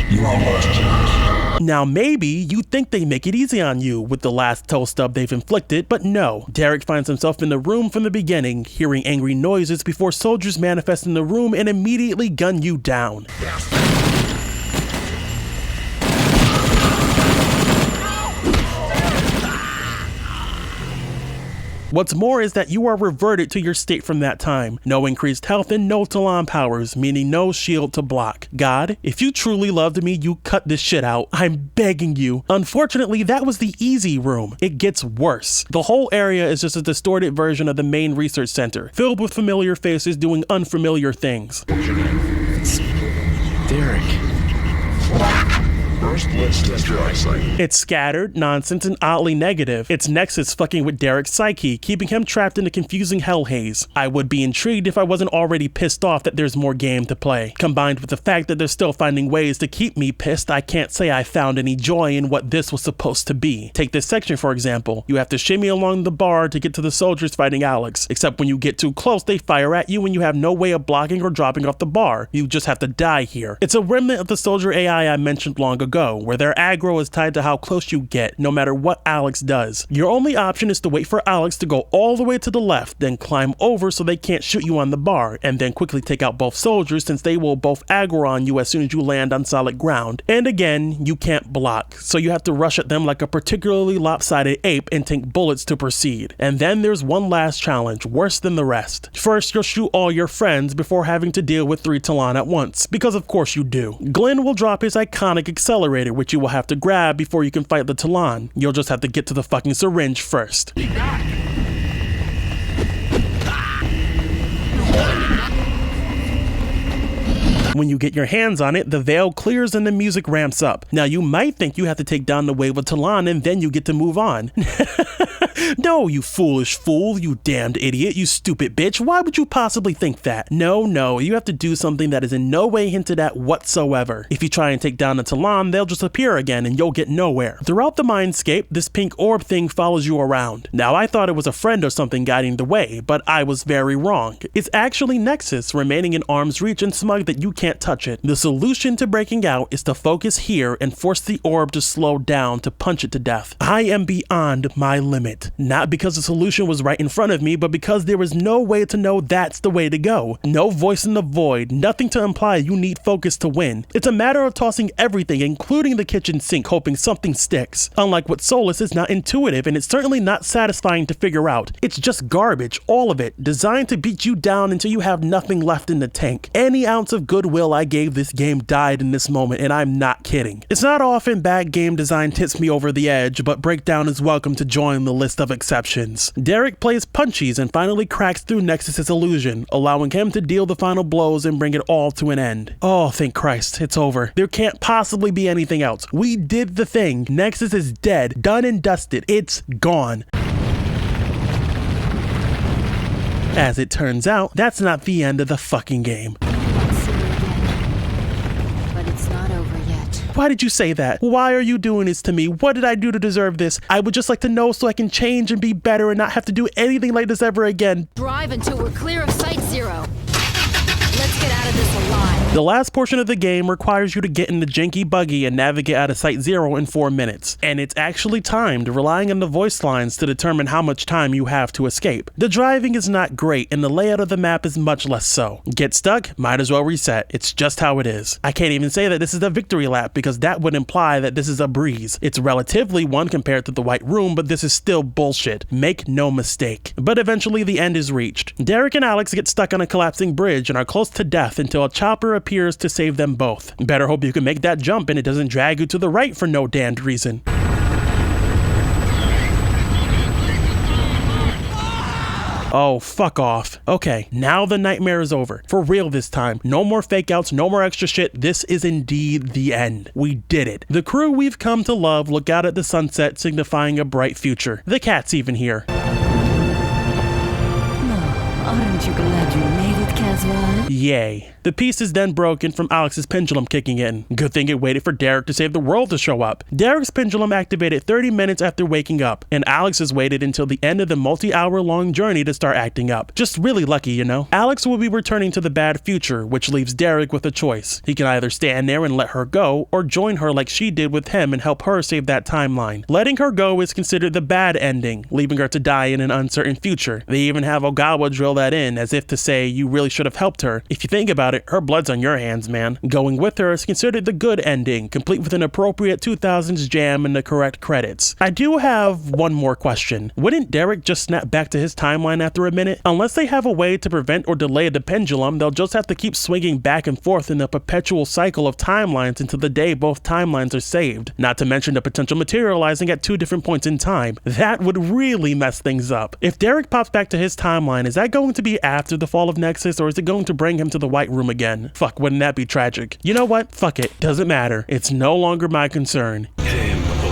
You are last chance. Now maybe you think they make it easy on you with the last toe stub they've inflicted, but no. Derek finds himself in the room from the beginning, hearing angry noises before soldiers manifest in the room and immediately gun you down. What's more is that you are reverted to your state from that time. No increased health and no Talon powers, meaning no shield to block. God, if you truly loved me, you cut this shit out. I'm begging you. Unfortunately, that was the easy room. It gets worse. The whole area is just a distorted version of the main research center, filled with familiar faces doing unfamiliar things. It's Derek. First, let's test your eyesight. It's scattered, nonsense, and oddly negative. It's Nexus fucking with Derek's psyche, keeping him trapped in a confusing hell haze. I would be intrigued if I wasn't already pissed off that there's more game to play. Combined with the fact that they're still finding ways to keep me pissed, I can't say I found any joy in what this was supposed to be. Take this section for example. You have to shimmy along the bar to get to the soldiers fighting Alex, except when you get too close they fire at you and you have no way of blocking or dropping off the bar. You just have to die here. It's a remnant of the soldier AI I mentioned long ago, where their aggro is tied to how close you get, no matter what Alex does. Your only option is to wait for Alex to go all the way to the left, then climb over so they can't shoot you on the bar, and then quickly take out both soldiers since they will both aggro on you as soon as you land on solid ground. And again, you can't block, so you have to rush at them like a particularly lopsided ape and take bullets to proceed. And then there's one last challenge, worse than the rest. First, you'll shoot all your friends before having to deal with 3 Talon at once, because of course you do. Glenn will drop his iconic accelerator, which you will have to grab before you can fight the Talon. You'll just have to get to the fucking syringe first. When you get your hands on it, the veil clears and the music ramps up. Now you might think you have to take down the wave of Talon and then you get to move on. No, you foolish fool, you damned idiot, you stupid bitch. Why would you possibly think that? No, you have to do something that is in no way hinted at whatsoever. If you try and take down the Talon, they'll just appear again and you'll get nowhere. Throughout the mindscape, this pink orb thing follows you around. Now I thought it was a friend or something guiding the way, but I was very wrong. It's actually Nexus remaining in arm's reach and smug that you can't touch it. The solution to breaking out is to focus here and force the orb to slow down to punch it to death. I am beyond my limit. Not because the solution was right in front of me, but because there was no way to know that's the way to go. No voice in the void, nothing to imply you need focus to win. It's a matter of tossing everything, including the kitchen sink, hoping something sticks. Unlike what Solus is not intuitive, and it's certainly not satisfying to figure out. It's just garbage, all of it, designed to beat you down until you have nothing left in the tank. Any ounce of goodwill I gave this game died in this moment, and I'm not kidding. It's not often bad game design tips me over the edge, but Breakdown is welcome to join the list of exceptions. Derek plays punchies and finally cracks through Nexus's illusion, allowing him to deal the final blows and bring it all to an end. Oh, thank Christ, it's over. There can't possibly be anything else. We did the thing. Nexus is dead, done and dusted. It's gone. As it turns out, that's not the end of the fucking game. Why did you say that? Why are you doing this to me? What did I do to deserve this? I would just like to know so I can change and be better and not have to do anything like this ever again. Drive until we're clear of Site Zero. Let's get out of this alive. The last portion of the game requires you to get in the janky buggy and navigate out of Site Zero in 4 minutes. And it's actually timed, relying on the voice lines to determine how much time you have to escape. The driving is not great and the layout of the map is much less so. Get stuck? Might as well reset. It's just how it is. I can't even say that this is a victory lap because that would imply that this is a breeze. It's relatively one compared to the White Room, but this is still bullshit. Make no mistake. But eventually the end is reached. Derek and Alex get stuck on a collapsing bridge and are close to death until a chopper appears to save them both. Better hope you can make that jump and it doesn't drag you to the right for no damned reason. Oh, fuck off. Okay, now the nightmare is over. For real this time. No more fake outs, no more extra shit. This is indeed the end. We did it. The crew we've come to love look out at the sunset, signifying a bright future. The cat's even here. Aren't you glad you made it, Caswell? Yay. The piece is then broken from Alex's pendulum kicking in. Good thing it waited for Derek to save the world to show up. Derek's pendulum activated 30 minutes after waking up, and Alex's waited until the end of the multi-hour long journey to start acting up. Just really lucky, you know? Alex will be returning to the bad future, which leaves Derek with a choice. He can either stand there and let her go, or join her like she did with him and help her save that timeline. Letting her go is considered the bad ending, leaving her to die in an uncertain future. They even have Ogawa drill that in, as if to say you really should have helped her. If you think about it, her blood's on your hands, man. Going with her is considered the good ending, complete with an appropriate 2000s jam and the correct credits. I do have one more question. Wouldn't Derek just snap back to his timeline after a minute? Unless they have a way to prevent or delay the pendulum, they'll just have to keep swinging back and forth in a perpetual cycle of timelines until the day both timelines are saved. Not to mention the potential materializing at two different points in time. That would really mess things up. If Derek pops back to his timeline, is that going to be after the fall of Nexus, or is it going to bring him to the White Room again? Fuck, wouldn't that be tragic? You know what? Fuck it. Doesn't matter. It's no longer my concern. Game over.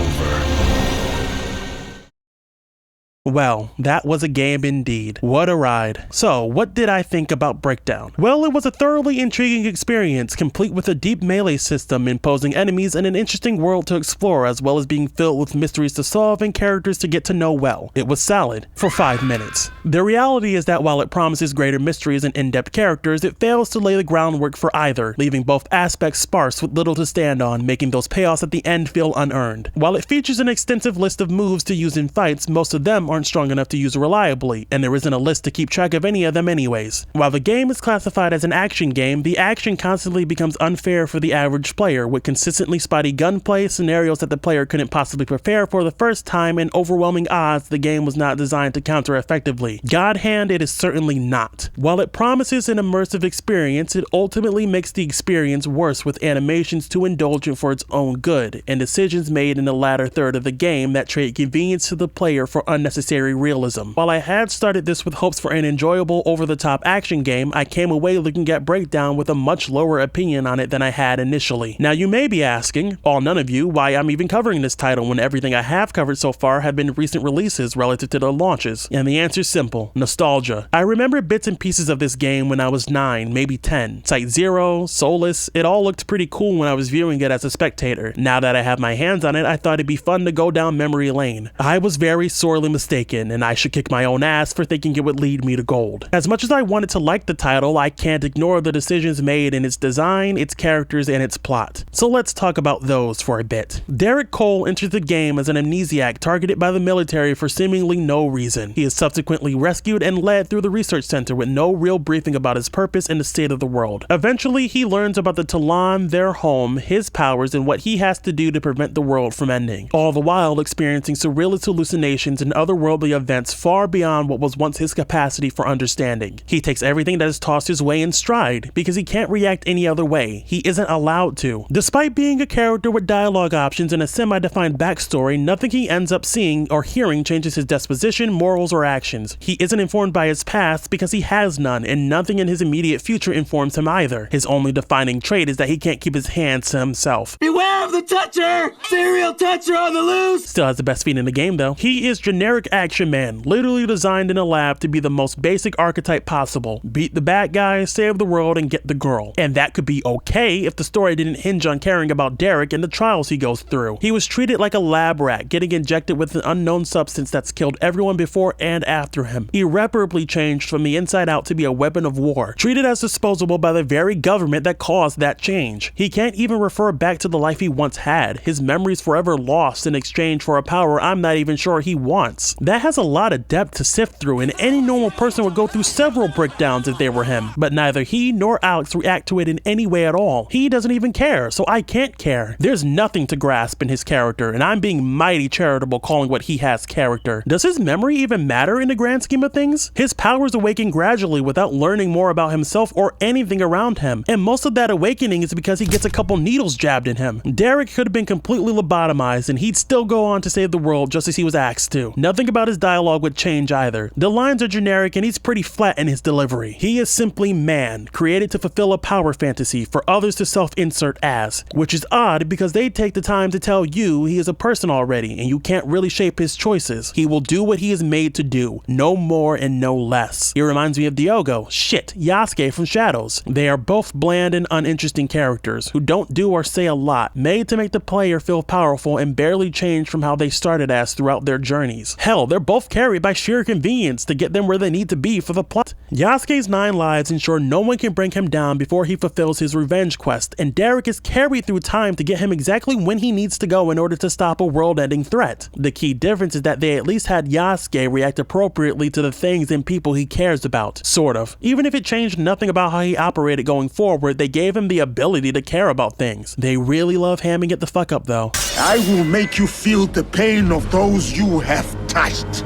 Well, that was a game indeed. What a ride. So, what did I think about Breakdown? Well, it was a thoroughly intriguing experience, complete with a deep melee system, imposing enemies and an interesting world to explore, as well as being filled with mysteries to solve and characters to get to know well. It was solid for 5 minutes. The reality is that while it promises greater mysteries and in-depth characters, it fails to lay the groundwork for either, leaving both aspects sparse with little to stand on, making those payoffs at the end feel unearned. While it features an extensive list of moves to use in fights, most of them aren't strong enough to use reliably, and there isn't a list to keep track of any of them anyways. While the game is classified as an action game, the action constantly becomes unfair for the average player, with consistently spotty gunplay, scenarios that the player couldn't possibly prepare for the first time, and overwhelming odds the game was not designed to counter effectively. God hand, it is certainly not. While it promises an immersive experience, it ultimately makes the experience worse with animations too indulgent for its own good, and decisions made in the latter third of the game that trade convenience to the player for unnecessary realism. While I had started this with hopes for an enjoyable over-the-top action game, I came away looking at Breakdown with a much lower opinion on it than I had initially. Now you may be asking, all none of you, why I'm even covering this title when everything I have covered so far have been recent releases relative to their launches. And the answer is simple: nostalgia. I remember bits and pieces of this game when I was 9, maybe 10. Site Zero, Solus, it all looked pretty cool when I was viewing it as a spectator. Now that I have my hands on it, I thought it'd be fun to go down memory lane. I was very sorely mistaken, and I should kick my own ass for thinking it would lead me to gold. As much as I wanted to like the title, I can't ignore the decisions made in its design, its characters, and its plot. So let's talk about those for a bit. Derek Cole enters the game as an amnesiac targeted by the military for seemingly no reason. He is subsequently rescued and led through the research center with no real briefing about his purpose and the state of the world. Eventually, he learns about the Talon, their home, his powers, and what he has to do to prevent the world from ending, all the while experiencing surrealist hallucinations and otherworldly events far beyond what was once his capacity for understanding. He takes everything that is tossed his way in stride, because he can't react any other way. He isn't allowed to. Despite being a character with dialogue options and a semi-defined backstory, nothing he ends up seeing or hearing changes his disposition, morals, or actions. He isn't informed by his past because he has none, and nothing in his immediate future informs him either. His only defining trait is that he can't keep his hands to himself. Beware of the toucher! Serial toucher on the loose! Still has the best feat in the game though. He is generic action man, literally designed in a lab to be the most basic archetype possible. Beat the bad guy, save the world, and get the girl. And that could be okay if the story didn't hinge on caring about Derek and the trials he goes through. He was treated like a lab rat, getting injected with an unknown substance that's killed everyone before and after him. Irreparably changed from the inside out to be a weapon of war, treated as disposable by the very government that caused that change. He can't even refer back to the life he once had. His memories forever lost in exchange for a power I'm not even sure he wants. That has a lot of depth to sift through, and any normal person would go through several breakdowns if they were him. But neither he nor Alex react to it in any way at all. He doesn't even care, so I can't care. There's nothing to grasp in his character, and I'm being mighty charitable calling what he has character. Does his memory even matter in the grand scheme of things? His powers awaken gradually without learning more about himself or anything around him, and most of that awakening is because he gets a couple needles jabbed in him. Derek could have been completely lobotomized, and he'd still go on to save the world just as he was asked to. Nothing Nothing about his dialogue would change either. The lines are generic and he's pretty flat in his delivery. He is simply man, created to fulfill a power fantasy for others to self-insert as, which is odd because they take the time to tell you he is a person already and you can't really shape his choices. He will do what he is made to do, no more and no less. He reminds me of Diogo, Yasuke from Shadows. They are both bland and uninteresting characters who don't do or say a lot, made to make the player feel powerful and barely change from how they started as throughout their journeys. Hell, they're both carried by sheer convenience to get them where they need to be for the plot. Yasuke's 9 lives ensure no one can bring him down before he fulfills his revenge quest, and Derek is carried through time to get him exactly when he needs to go in order to stop a world-ending threat. The key difference is that they at least had Yasuke react appropriately to the things and people he cares about, sort of. Even if it changed nothing about how he operated going forward, they gave him the ability to care about things. They really love hamming it the fuck up though. I will make you feel the pain of those you have touched.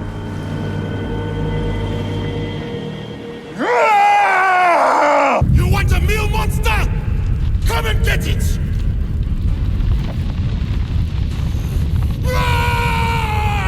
You want a meal, monster? Come and get it!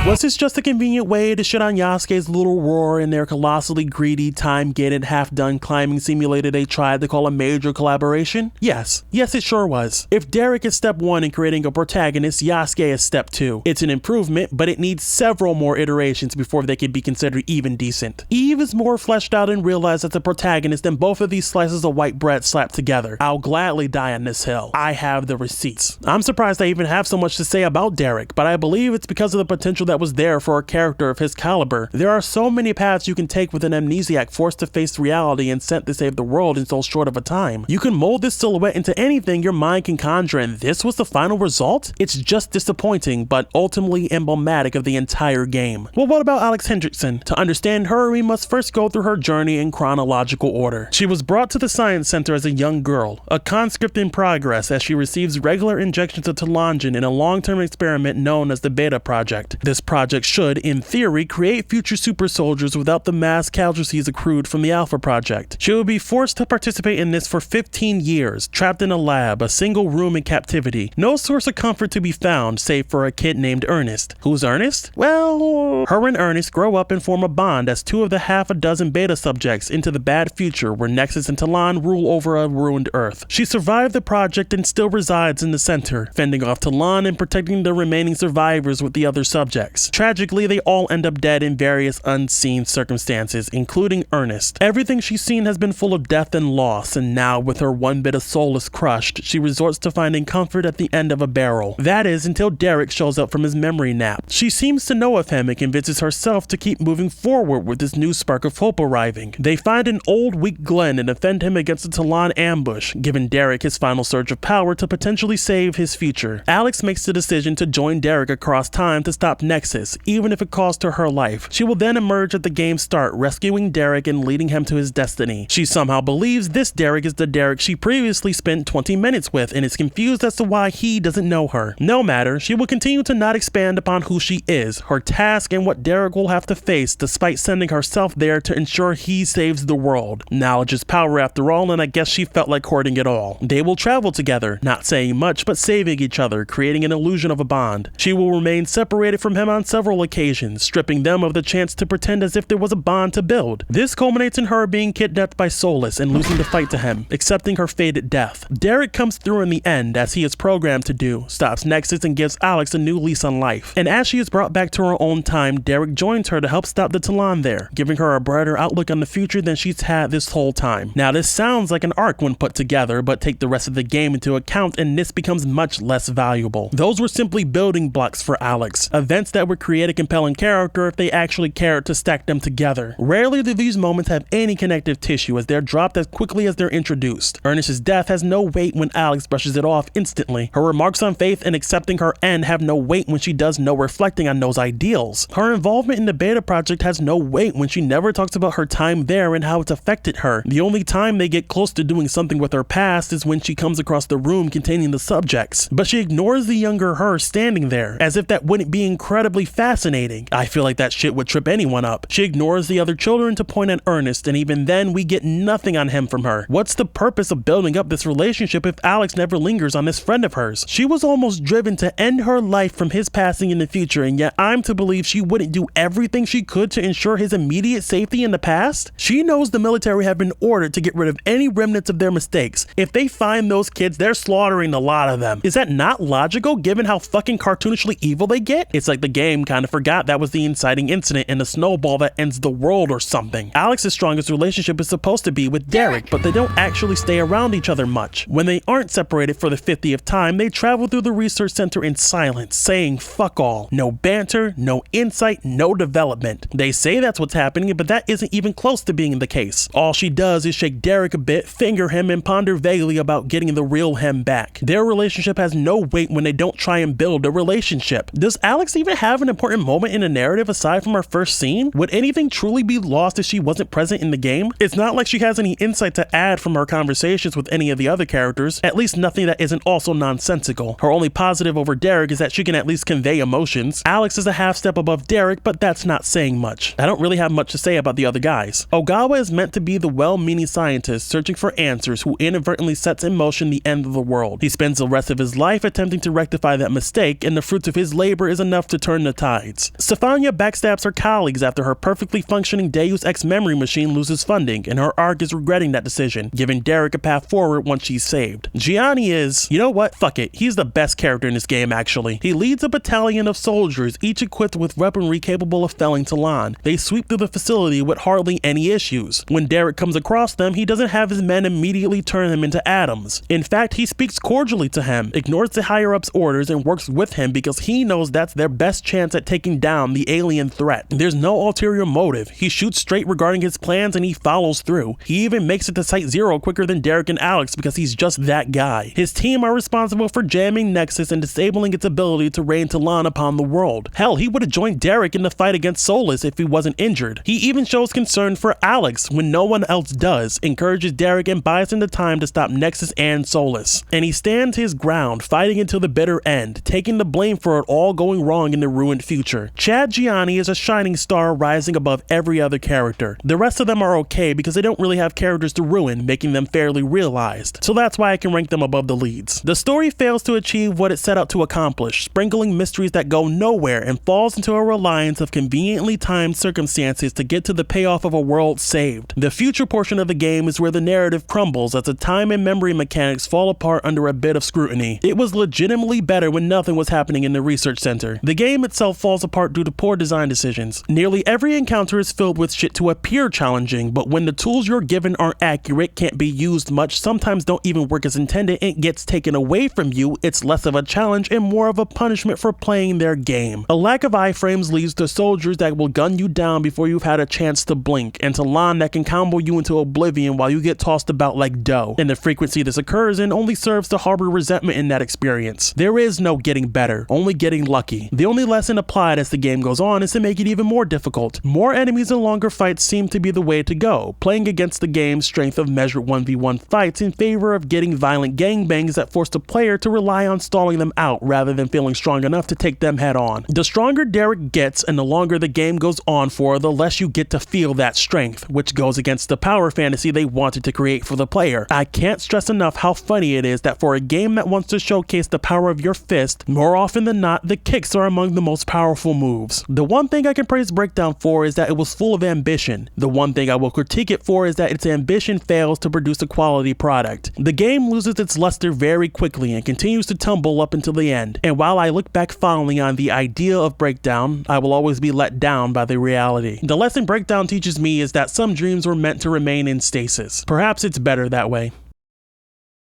Was this just a convenient way to shit on Yasuke's little roar in their colossally greedy, time-gated, half-done climbing simulator they tried to call a major collaboration? Yes. Yes, it sure was. If Derek is step 1 in creating a protagonist, Yasuke is step 2. It's an improvement, but it needs several more iterations before they can be considered even decent. Eve is more fleshed out and realized as a protagonist than both of these slices of white bread slapped together. I'll gladly die on this hill. I have the receipts. I'm surprised I even have so much to say about Derek, but I believe it's because of the potential that was there for a character of his caliber. There are so many paths you can take with an amnesiac forced to face reality and sent to save the world in so short of a time. You can mold this silhouette into anything your mind can conjure, and this was the final result? It's just disappointing, but ultimately emblematic of the entire game. Well, what about Alex Hendrickson? To understand her, we must first go through her journey in chronological order. She was brought to the science center as a young girl, a conscript in progress as she receives regular injections of Telangin in a long-term experiment known as the Beta Project. This project should, in theory, create future super soldiers without the mass casualties accrued from the Alpha Project. She will be forced to participate in this for 15 years, trapped in a lab, a single room in captivity. No source of comfort to be found, save for a kid named Ernest. Who's Ernest? Well, her and Ernest grow up and form a bond as 2 of the half a dozen beta subjects into the bad future where Nexus and Talon rule over a ruined Earth. She survived the project and still resides in the center, fending off Talon and protecting the remaining survivors with the other subjects. Tragically, they all end up dead in various unseen circumstances, including Ernest. Everything she's seen has been full of death and loss, and now, with her one bit of soulless crushed, she resorts to finding comfort at the end of a barrel. That is, until Derek shows up from his memory nap. She seems to know of him and convinces herself to keep moving forward with this new spark of hope arriving. They find an old, weak Glenn and defend him against the Talon ambush, giving Derek his final surge of power to potentially save his future. Alex makes the decision to join Derek across time to stop Nexus, even if it cost her life. She will then emerge at the game's start, rescuing Derek and leading him to his destiny. She somehow believes this Derek is the Derek she previously spent 20 minutes with and is confused as to why he doesn't know her. No matter, she will continue to not expand upon who she is, her task, and what Derek will have to face, despite sending herself there to ensure he saves the world. Knowledge is power after all, and I guess she felt like hoarding it all. They will travel together, not saying much but saving each other, creating an illusion of a bond. She will remain separated from him on several occasions, stripping them of the chance to pretend as if there was a bond to build. This culminates in her being kidnapped by Solus and losing the fight to him, accepting her fated death. Derek comes through in the end, as he is programmed to do, stops Nexus and gives Alex a new lease on life. And as she is brought back to her own time, Derek joins her to help stop the Talon there, giving her a brighter outlook on the future than she's had this whole time. Now this sounds like an arc when put together, but take the rest of the game into account and this becomes much less valuable. Those were simply building blocks for Alex, events that would create a compelling character if they actually cared to stack them together. Rarely do these moments have any connective tissue as they're dropped as quickly as they're introduced. Ernest's death has no weight when Alex brushes it off instantly. Her remarks on faith and accepting her end have no weight when she does no reflecting on those ideals. Her involvement in the Beta Project has no weight when she never talks about her time there and how it's affected her. The only time they get close to doing something with her past is when she comes across the room containing the subjects, but she ignores the younger her standing there, as if that wouldn't be incredibly incredibly fascinating. I feel like that shit would trip anyone up. She ignores the other children to point at Ernest, and even then we get nothing on him from her. What's the purpose of building up this relationship if Alex never lingers on this friend of hers? She was almost driven to end her life from his passing in the future, and yet I'm to believe she wouldn't do everything she could to ensure his immediate safety in the past? She knows the military have been ordered to get rid of any remnants of their mistakes. If they find those kids, they're slaughtering a lot of them. Is that not logical given how fucking cartoonishly evil they get? It's like the game kind of forgot that was the inciting incident and the snowball that ends the world or something. Alex's strongest relationship is supposed to be with Derek, but they don't actually stay around each other much. When they aren't separated for the 50th time, they travel through the research center in silence, saying fuck all. No banter, no insight, no development. They say that's what's happening, but that isn't even close to being the case. All she does is shake Derek a bit, finger him, and ponder vaguely about getting the real him back. Their relationship has no weight when they don't try and build a relationship. Does Alex even have an important moment in the narrative aside from her first scene? Would anything truly be lost if she wasn't present in the game? It's not like she has any insight to add from her conversations with any of the other characters, at least nothing that isn't also nonsensical. Her only positive over Derek is that she can at least convey emotions. Alex is a half step above Derek, but that's not saying much. I don't really have much to say about the other guys. Ogawa is meant to be the well-meaning scientist searching for answers who inadvertently sets in motion the end of the world. He spends the rest of his life attempting to rectify that mistake, and the fruits of his labor is enough to turn the tides. Stefania backstabs her colleagues after her perfectly functioning Deus Ex memory machine loses funding, and her arc is regretting that decision, giving Derek a path forward once she's saved. Gianni is, you know what, fuck it, he's the best character in this game actually. He leads a battalion of soldiers, each equipped with weaponry capable of felling Talon. They sweep through the facility with hardly any issues. When Derek comes across them, he doesn't have his men immediately turn them into atoms. In fact, he speaks cordially to him, ignores the higher-ups' orders, and works with him because he knows that's their best chance at taking down the alien threat. There's no ulterior motive. He shoots straight regarding his plans and he follows through. He even makes it to Site Zero quicker than Derek and Alex because he's just that guy. His team are responsible for jamming Nexus and disabling its ability to rain Talon upon the world. Hell, he would have joined Derek in the fight against Solus if he wasn't injured. He even shows concern for Alex when no one else does, encourages Derek and buys him the time to stop Nexus and Solus. And he stands his ground, fighting until the bitter end, taking the blame for it all going wrong in the ruined future. Chad Gianni is a shining star rising above every other character. The rest of them are okay because they don't really have characters to ruin, making them fairly realized. So that's why I can rank them above the leads. The story fails to achieve what it set out to accomplish, sprinkling mysteries that go nowhere and falls into a reliance of conveniently timed circumstances to get to the payoff of a world saved. The future portion of the game is where the narrative crumbles as the time and memory mechanics fall apart under a bit of scrutiny. It was legitimately better when nothing was happening in the research center. The game itself falls apart due to poor design decisions. Nearly every encounter is filled with shit to appear challenging, but when the tools you're given aren't accurate, can't be used much, sometimes don't even work as intended, and gets taken away from you, it's less of a challenge and more of a punishment for playing their game. A lack of iframes leads to soldiers that will gun you down before you've had a chance to blink, and Talon that can combo you into oblivion while you get tossed about like dough. And the frequency this occurs in only serves to harbor resentment in that experience. There is no getting better, only getting lucky. The only lesson applied as the game goes on is to make it even more difficult. More enemies and longer fights seem to be the way to go, playing against the game's strength of measured 1v1 fights in favor of getting violent gangbangs that force the player to rely on stalling them out rather than feeling strong enough to take them head on. The stronger Derek gets and the longer the game goes on for, the less you get to feel that strength, which goes against the power fantasy they wanted to create for the player. I can't stress enough how funny it is that for a game that wants to showcase the power of your fist, more often than not, the kicks are among the most powerful moves. The one thing I can praise Breakdown for is that it was full of ambition. The one thing I will critique it for is that its ambition fails to produce a quality product. The game loses its luster very quickly and continues to tumble up until the end. And while I look back fondly on the idea of Breakdown, I will always be let down by the reality. The lesson Breakdown teaches me is that some dreams were meant to remain in stasis. Perhaps it's better that way.